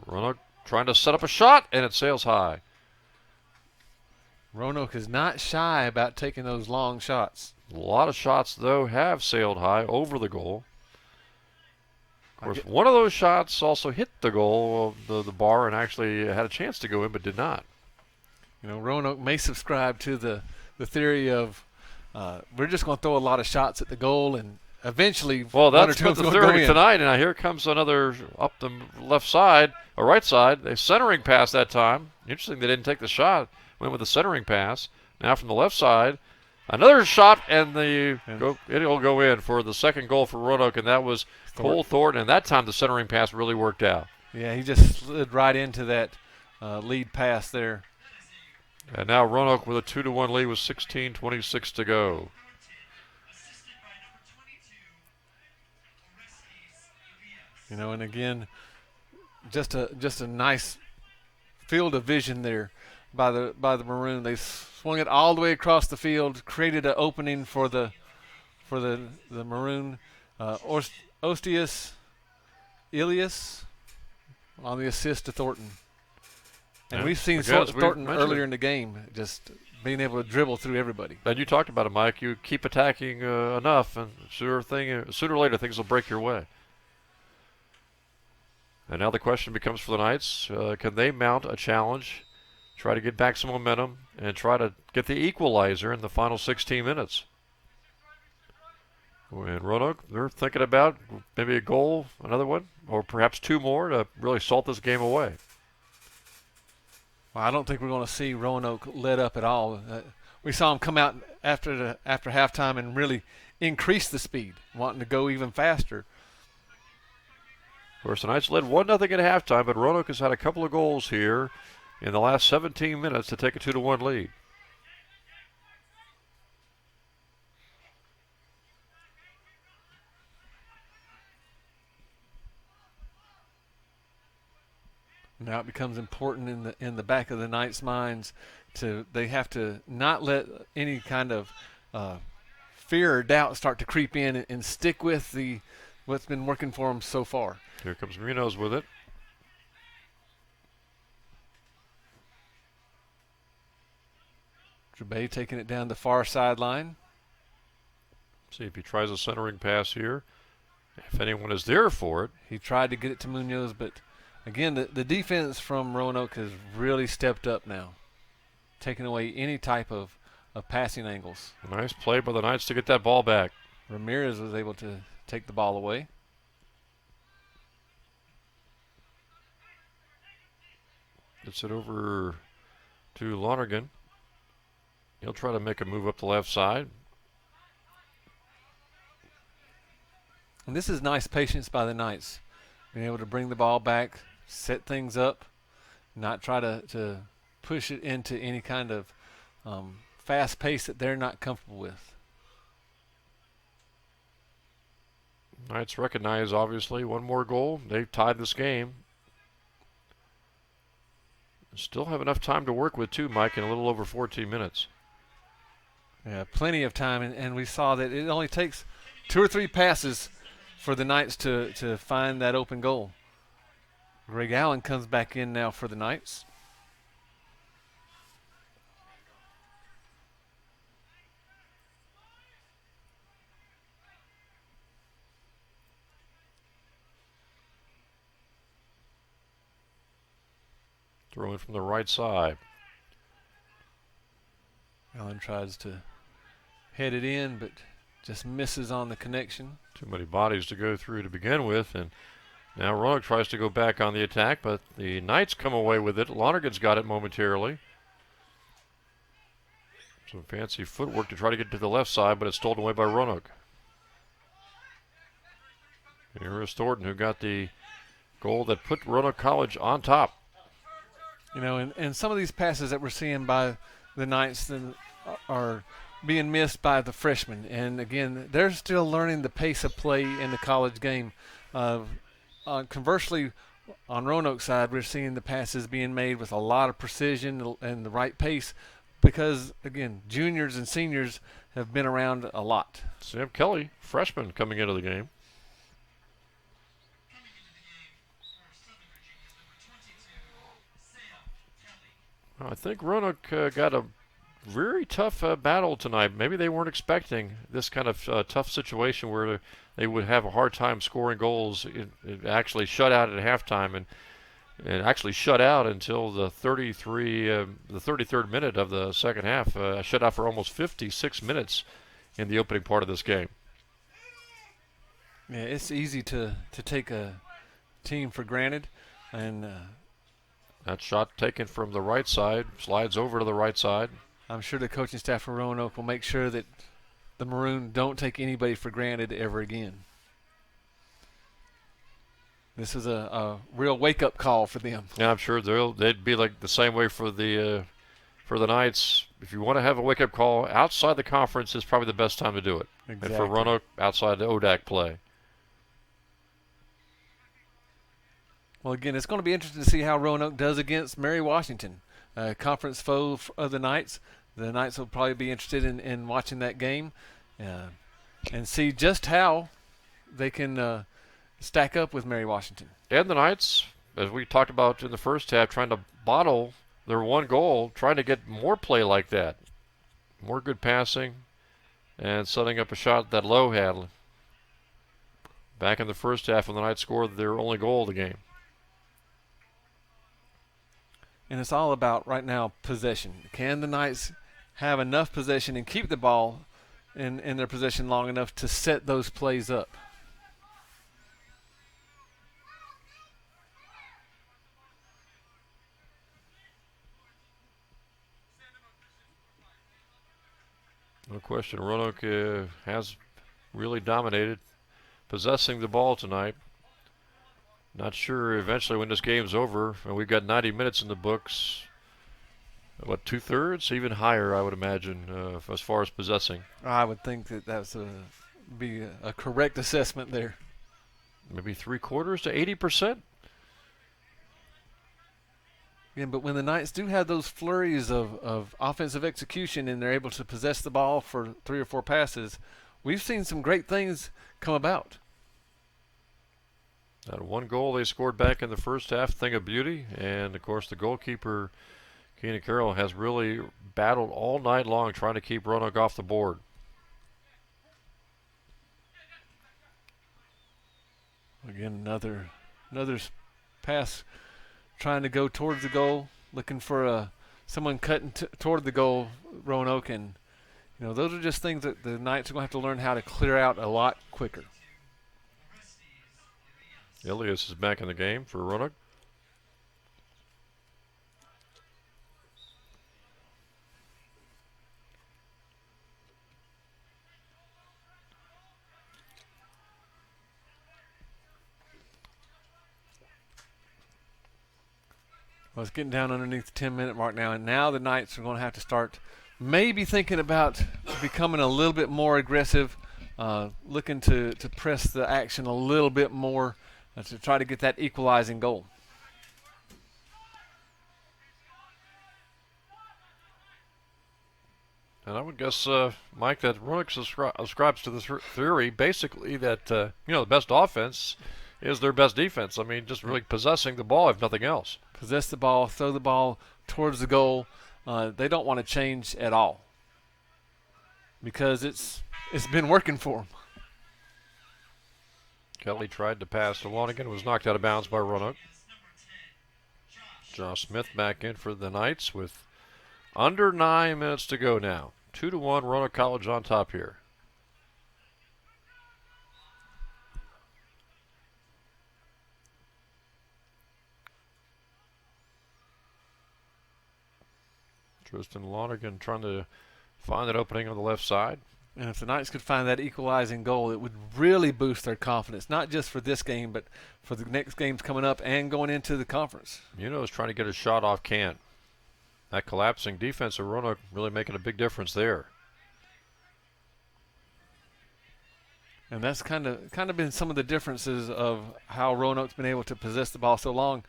Roanoke trying to set up a shot, and it sails high. Roanoke is not shy about taking those long shots. A lot of shots, though, have sailed high over the goal. Of course, one of those shots also hit the goal, the bar, and actually had a chance to go in, but did not. You know, Roanoke may subscribe to the theory of we're just going to throw a lot of shots at the goal, and eventually well, one or that's two what of the them will go theory in. tonight, and here comes another up the left side, or right side, a centering pass that time. Interesting they didn't take the shot, went with the centering pass. Now from the left side, another shot, and it'll go in for the second goal for Roanoke, and that was Cole Thornton, and that time the centering pass really worked out. Yeah, he just slid right into that lead pass there. And now Roanoke with a 2-1 lead with 16:26 to go. You know, and again, just a nice field of vision there by the Maroon. They swung it all the way across the field, created an opening for the Maroon. Ostius Ilias on the assist to Thornton. And we've seen Thornton earlier in the game just being able to dribble through everybody. And you talked about it, Mike. You keep attacking enough, and sooner or later things will break your way. And now the question becomes for the Knights, can they mount a challenge, try to get back some momentum, and try to get the equalizer in the final 16 minutes? And Roanoke, they're thinking about maybe a goal, another one, or perhaps two more to really salt this game away. Well, I don't think we're going to see Roanoke let up at all. We saw them come out after halftime and really increase the speed, wanting to go even faster. Of course, the Knights led 1-0 at halftime, but Roanoke has had a couple of goals here in the last 17 minutes to take a 2-1 lead. Now it becomes important in the back of the Knights' minds they have to not let any kind of fear or doubt start to creep in and stick with what's been working for them so far. Here comes Munoz with it. Drouet taking it down the far sideline. See if he tries a centering pass here. If anyone is there for it. He tried to get it to Munoz, but again, the defense from Roanoke has really stepped up now, taking away any type of passing angles. Nice play by the Knights to get that ball back. Ramirez was able to take the ball away. Gets it over to Lonergan. He'll try to make a move up the left side. And this is nice patience by the Knights, being able to bring the ball back, set things up, not try to push it into any kind of fast pace that they're not comfortable with. Knights recognize, obviously, one more goal. They've tied this game. Still have enough time to work with, too, Mike, in a little over 14 minutes. Yeah, plenty of time, and we saw that it only takes 2 or 3 passes for the Knights to find that open goal. Greg Allen comes back in now for the Knights. Throwing from the right side. Allen tries to head it in, but just misses on the connection. Too many bodies to go through to begin with, and Now Roanoke tries to go back on the attack, but the Knights come away with it. Lonergan's got it momentarily. Some fancy footwork to try to get to the left side, but it's stolen away by Roanoke. Here is Thornton, who got the goal that put Roanoke College on top. You know, and some of these passes that we're seeing by the Knights are being missed by the freshmen. And again, they're still learning the pace of play in the college game. Conversely, on Roanoke's side, we're seeing the passes being made with a lot of precision and the right pace because, again, juniors and seniors have been around a lot. Sam Kelly, freshman, coming into the game. I think Roanoke got a very tough battle tonight. Maybe they weren't expecting this kind of tough situation where they would have a hard time scoring goals. It actually shut out at halftime and actually shut out until the 33rd minute of the second half. Shut out for almost 56 minutes in the opening part of this game. Yeah, it's easy to take a team for granted, and that shot taken from the right side, slides over to the right side. I'm sure the coaching staff for Roanoke will make sure that the Maroon don't take anybody for granted ever again. This is a real wake-up call for them. Yeah, I'm sure they'd be like the same way for the Knights. If you want to have a wake-up call outside the conference, is probably the best time to do it. Exactly. And for Roanoke, outside the ODAC play. Well, again, it's going to be interesting to see how Roanoke does against Mary Washington, conference foe of the Knights. The Knights will probably be interested in watching that game and see just how they can stack up with Mary Washington. And the Knights, as we talked about in the first half, trying to bottle their one goal, trying to get more play like that. More good passing and setting up a shot that Lowe had. Back in the first half when the Knights scored their only goal of the game. And it's all about, right now, possession. Can the Knights have enough possession and keep the ball in their possession long enough to set those plays up? No question, Roanoke has really dominated, possessing the ball tonight. Not sure eventually when this game's over, and we've got 90 minutes in the books, what, 2/3? Even higher, I would imagine, as far as possessing. I would think that be a correct assessment there. Maybe 3/4 to 80%? Yeah, but when the Knights do have those flurries of offensive execution and they're able to possess the ball for 3 or 4 passes, we've seen some great things come about. That one goal they scored back in the first half, thing of beauty. And, of course, the goalkeeper, Keenan Carroll, has really battled all night long trying to keep Roanoke off the board. Again, another pass trying to go towards the goal, looking for someone cutting toward the goal, Roanoke. And, those are just things that the Knights are going to have to learn how to clear out a lot quicker. Elias is back in the game for Roanoke. Well, it's getting down underneath the 10-minute mark now, and now the Knights are going to have to start maybe thinking about becoming a little bit more aggressive, looking to press the action a little bit more to try to get that equalizing goal. And I would guess, Mike, that Roanoke ascribes to this theory basically that, the best offense is their best defense. I mean, just really possessing the ball, if nothing else. Possess the ball, throw the ball towards the goal. They don't want to change at all because it's been working for them. Kelly tried to pass to Lonergan, was knocked out of bounds by Roanoke. Josh Smith back in for the Knights with under 9 minutes to go now. 2-1, Roanoke College on top here. Tristan Lonergan trying to find that opening on the left side. And if the Knights could find that equalizing goal, it would really boost their confidence, not just for this game, but for the next games coming up and going into the conference. Munoz trying to get a shot off Kent. That collapsing defense of Roanoke really making a big difference there. And that's kind of been some of the differences of how Roanoke's been able to possess the ball so long.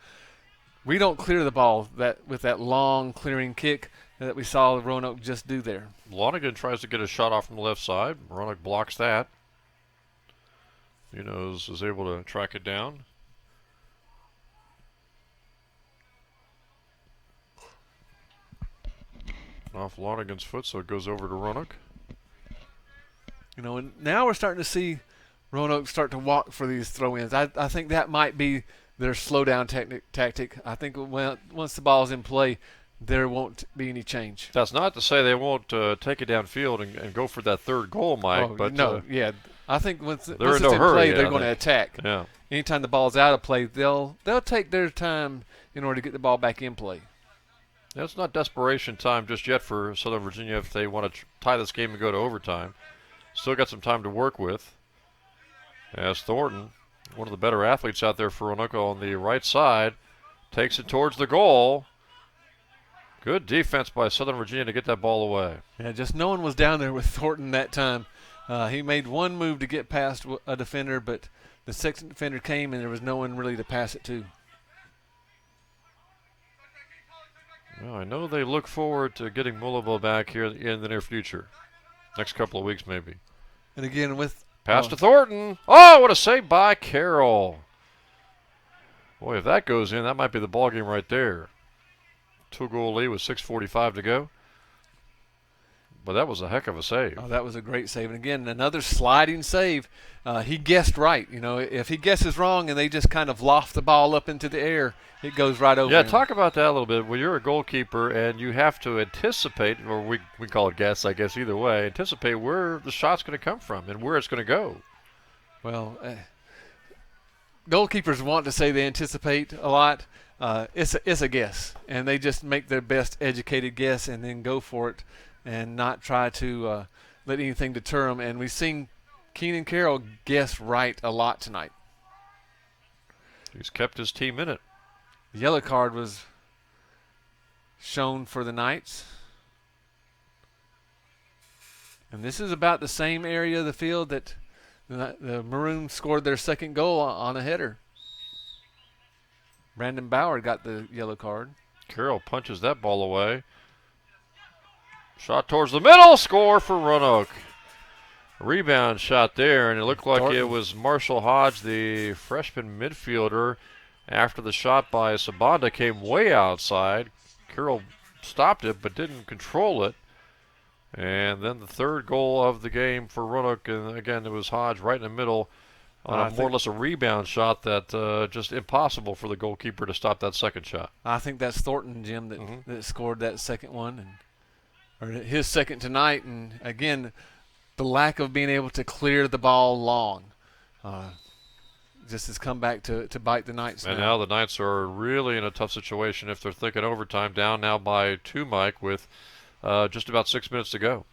We don't clear the ball with that long clearing kick that we saw Roanoke just do there. Lonergan tries to get a shot off from the left side. Roanoke blocks that. Munoz is able to track it down. Off Lonergan's foot, so it goes over to Roanoke. You know, and now we're starting to see Roanoke start to walk for these throw-ins. I think that might be their slow-down tactic. I think once the ball's in play, there won't be any change. That's not to say they won't take it downfield and go for that third goal, Mike. But no, yeah. I think once it's no in hurry, play, they're going to attack. Yeah. Anytime the ball's out of play, they'll take their time in order to get the ball back in play. Yeah, it's not desperation time just yet for Southern Virginia if they want to tie this game and go to overtime. Still got some time to work with. As Thornton, one of the better athletes out there for Roanoke on the right side, takes it towards the goal. Good defense by Southern Virginia to get that ball away. Yeah, just no one was down there with Thornton that time. He made one move to get past a defender, but the second defender came and there was no one really to pass it to. Well, I know they look forward to getting Mullival back here in the near future. Next couple of weeks, maybe. And again, with pass to Thornton. Oh, what a save by Carroll. Boy, if that goes in, that might be the ball game right there. 2-goal lead with 6:45 to go. But that was a heck of a save. Oh, that was a great save. And again, another sliding save. He guessed right. You know, if he guesses wrong and they just kind of loft the ball up into the air, it goes right over him. Talk about that a little bit. When you're a goalkeeper and you have to anticipate, or we call it guess, I guess, either way, anticipate where the shot's going to come from and where it's going to go. Well, goalkeepers want to say they anticipate a lot. It's a guess, and they just make their best educated guess and then go for it and not try to let anything deter them. And we've seen Keenan Carroll guess right a lot tonight. He's kept his team in it. The yellow card was shown for the Knights. And this is about the same area of the field that the Maroons scored their second goal on a header. Brandon Bauer got the yellow card. Carroll punches that ball away. Shot towards the middle. Score for Roanoke. Rebound shot there, and it looked like it was Marshall Hodge, the freshman midfielder. After the shot by Sabanda came way outside. Carroll stopped it but didn't control it. And then the third goal of the game for Roanoke, and again it was Hodge right in the middle on more or less a rebound shot that just impossible for the goalkeeper to stop that second shot. I think that's Thornton, Jim, that scored that second one, or his second tonight. And again, the lack of being able to clear the ball long just has come back to bite the Knights. And now the Knights are really in a tough situation if they're thinking overtime, down now by 2, Mike, with just about 6 minutes to go.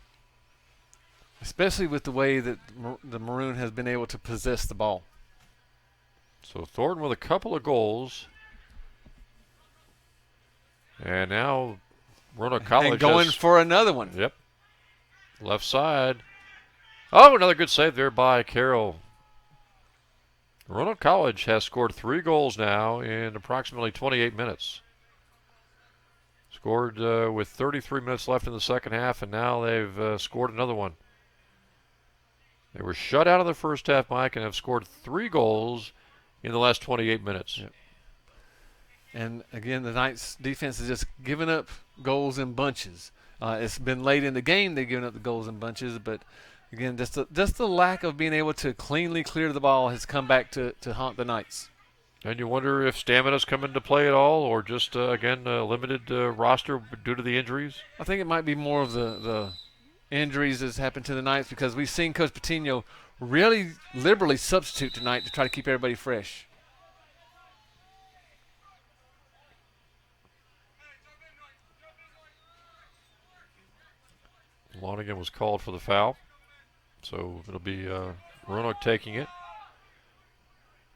Especially with the way that the Maroon has been able to possess the ball. So Thornton with a couple of goals. And now Roanoke College and going for another one. Yep. Left side. Oh, another good save there by Carroll. Roanoke College has scored 3 goals now in approximately 28 minutes. Scored with 33 minutes left in the second half, and now they've scored another one. They were shut out in the first half, Mike, and have scored 3 goals in the last 28 minutes. Yep. And again, the Knights' defense has just given up goals in bunches. It's been late in the game they've given up the goals in bunches, but again, just the lack of being able to cleanly clear the ball has come back to haunt the Knights. And you wonder if stamina's come into play at all, or just, again, a limited roster due to the injuries? I think it might be more of the injuries that's happened to the Knights, because we've seen Coach Patino really liberally substitute tonight to try to keep everybody fresh. Lonigan was called for the foul. So it'll be Roanoke taking it.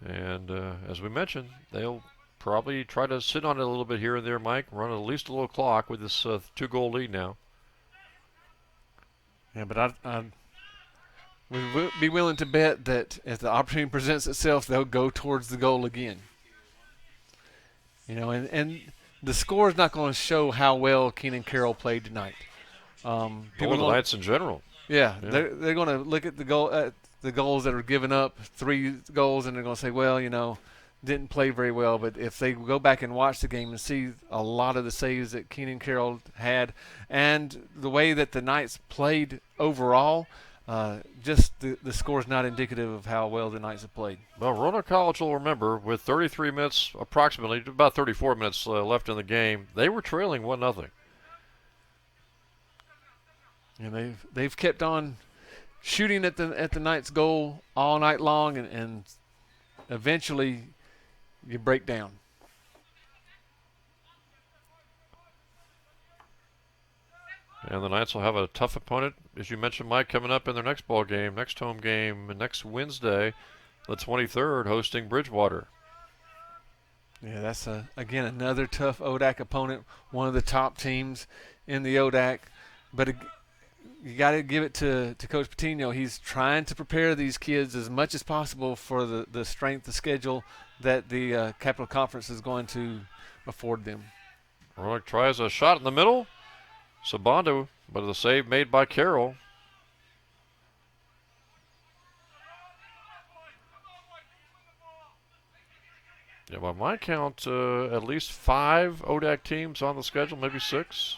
And as we mentioned, they'll probably try to sit on it a little bit here and there, Mike. Run at least a little clock with this 2-goal lead now. Yeah, but I would be willing to bet that if the opportunity presents itself, they'll go towards the goal again. And the score is not going to show how well Keenan Carroll played tonight. Or the Knights in general. Yeah. They're going to look at the goals that are given up, 3 goals, and they're going to say, well, didn't play very well. But if they go back and watch the game and see a lot of the saves that Keenan Carroll had and the way that the Knights played overall, just the score is not indicative of how well the Knights have played. Well, Roanoke College will remember with 33 minutes, approximately about 34 minutes left in the game, they were trailing 1-0. And they've kept on shooting at the Knights' goal all night long, and eventually you break down. And the Knights will have a tough opponent, as you mentioned, Mike, coming up in their next ball game, next home game, next Wednesday, the 23rd, hosting Bridgewater. Yeah, that's again another tough ODAC opponent, one of the top teams in the ODAC. But you got to give it to Coach Patino. He's trying to prepare these kids as much as possible for the strength of schedule that the Capital Conference is going to afford them. Roanoke tries a shot in the middle. Sabando, but the save made by Carroll. Yeah, by my count, at least 5 ODAC teams on the schedule, maybe 6.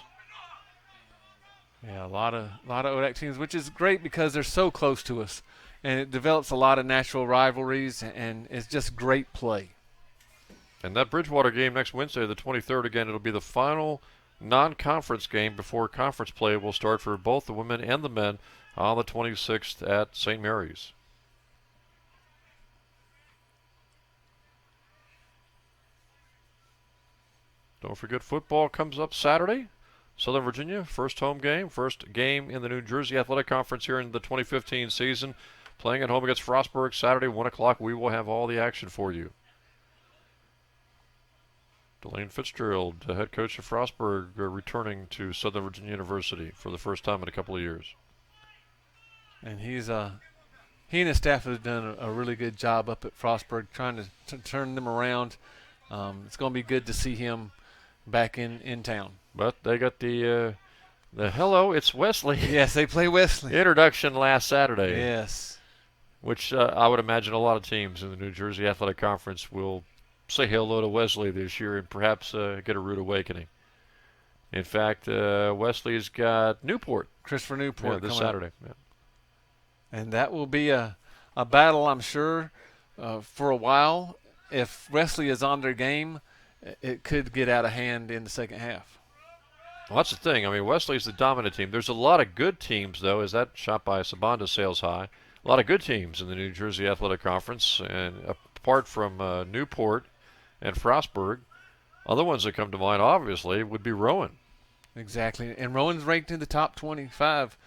Yeah, a lot of ODAC teams, which is great because they're so close to us, and it develops a lot of natural rivalries, and it's just great play. And that Bridgewater game next Wednesday, the 23rd, again, it'll be the final non-conference game before conference play will start for both the women and the men on the 26th at St. Mary's. Don't forget football comes up Saturday. Southern Virginia, first home game, first game in the New Jersey Athletic Conference here in the 2015 season. Playing at home against Frostburg Saturday, 1 o'clock. We will have all the action for you. Delane Fitzgerald, the head coach of Frostburg, returning to Southern Virginia University for the first time in a couple of years. And he and his staff have done a really good job up at Frostburg trying to turn them around. It's going to be good to see him back in town. But they got the hello, it's Wesley. Yes, they play Wesley. Introduction last Saturday. Yes. Which I would imagine a lot of teams in the New Jersey Athletic Conference will say hello to Wesley this year and perhaps get a rude awakening. In fact, Wesley's got Newport. Christopher Newport this Saturday. Yeah. And that will be a battle, I'm sure, for a while. If Wesley is on their game, it could get out of hand in the second half. Well, that's the thing. I mean, Wesley's the dominant team. There's a lot of good teams, though, as that shot by Sabanda sails high. A lot of good teams in the New Jersey Athletic Conference. And apart from Newport and Frostburg, other ones that come to mind, obviously, would be Rowan. Exactly. And Rowan's ranked in the top 25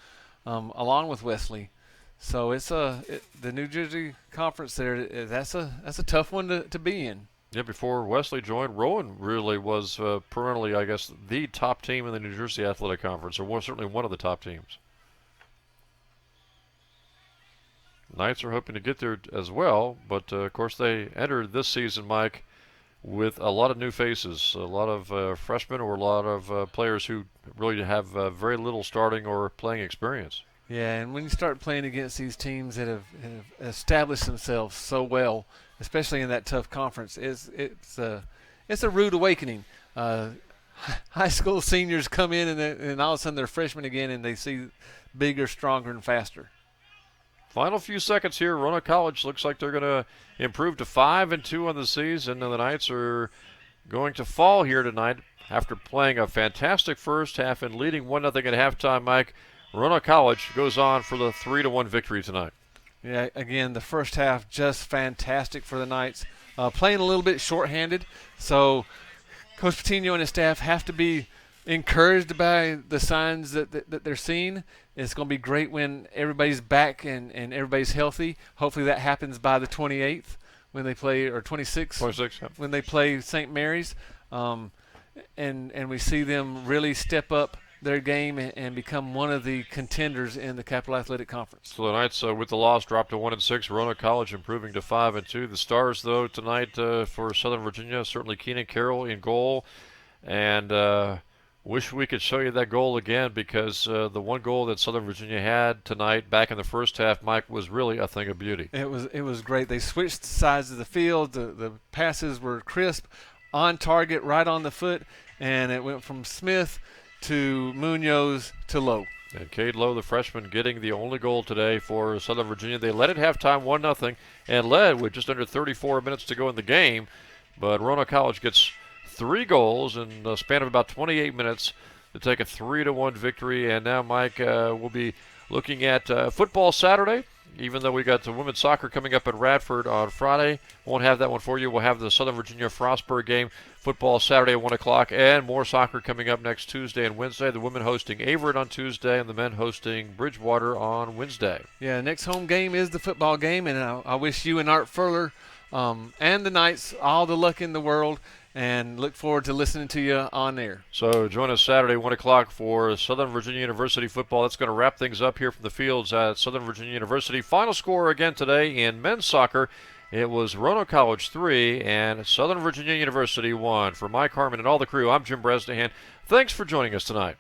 along with Wesley. So it's the New Jersey Conference there. That's a tough one to be in. Yeah, before Wesley joined, Rowan really was perennially, I guess, the top team in the New Jersey Athletic Conference, or certainly one of the top teams. Knights are hoping to get there as well, but of course they entered this season, Mike, with a lot of new faces, a lot of freshmen or a lot of players who really have very little starting or playing experience. Yeah, and when you start playing against these teams that have established themselves so well, especially in that tough conference, it's a rude awakening. High school seniors come in and all of a sudden they're freshmen again, and they see bigger, stronger, and faster. Final few seconds here. Roanoke College looks like they're going to improve to 5-2 on the season, and the Knights are going to fall here tonight after playing a fantastic first half and leading 1-0 at halftime. Mike, Roanoke College goes on for the 3-1 victory tonight. Yeah, again, the first half just fantastic for the Knights. Playing a little bit shorthanded, so Coach Patino and his staff have to be encouraged by the signs that they're seeing. It's going to be great when everybody's back and everybody's healthy. Hopefully that happens by the 28th when they play, or 26th 26, yeah. when they play St. Mary's. And we see them really step up their game and become one of the contenders in the Capital Athletic Conference. So the Knights, with the loss, dropped to 1-6. Roanoke College improving to 5-2. The Stars, though, tonight for Southern Virginia, certainly Keenan Carroll in goal. And wish we could show you that goal again, because the one goal that Southern Virginia had tonight back in the first half, Mike, was really a thing of beauty. It was great. They switched sides of the field. The passes were crisp, on target, right on the foot, and it went from Smith to Munoz to Lowe. And Cade Lowe, the freshman, getting the only goal today for Southern Virginia. They led at halftime 1-0 and led with just under 34 minutes to go in the game. But Roanoke College gets 3 goals in a span of about 28 minutes to take a 3-1 victory. And now, Mike, we'll be looking at football Saturday, even though we got the women's soccer coming up in Radford on Friday. Won't have that one for you. We'll have the Southern Virginia Frostburg game, football Saturday at 1 o'clock, and more soccer coming up next Tuesday and Wednesday. The women hosting Averett on Tuesday and the men hosting Bridgewater on Wednesday. Yeah, next home game is the football game, and I wish you and Art Furler and the Knights all the luck in the world, and look forward to listening to you on air. So join us Saturday, 1 o'clock for Southern Virginia University football. That's going to wrap things up here from the fields at Southern Virginia University. Final score again today in men's soccer. It was Roanoke College 3 and Southern Virginia University 1. For Mike Harmon and all the crew, I'm Jim Bresnahan. Thanks for joining us tonight.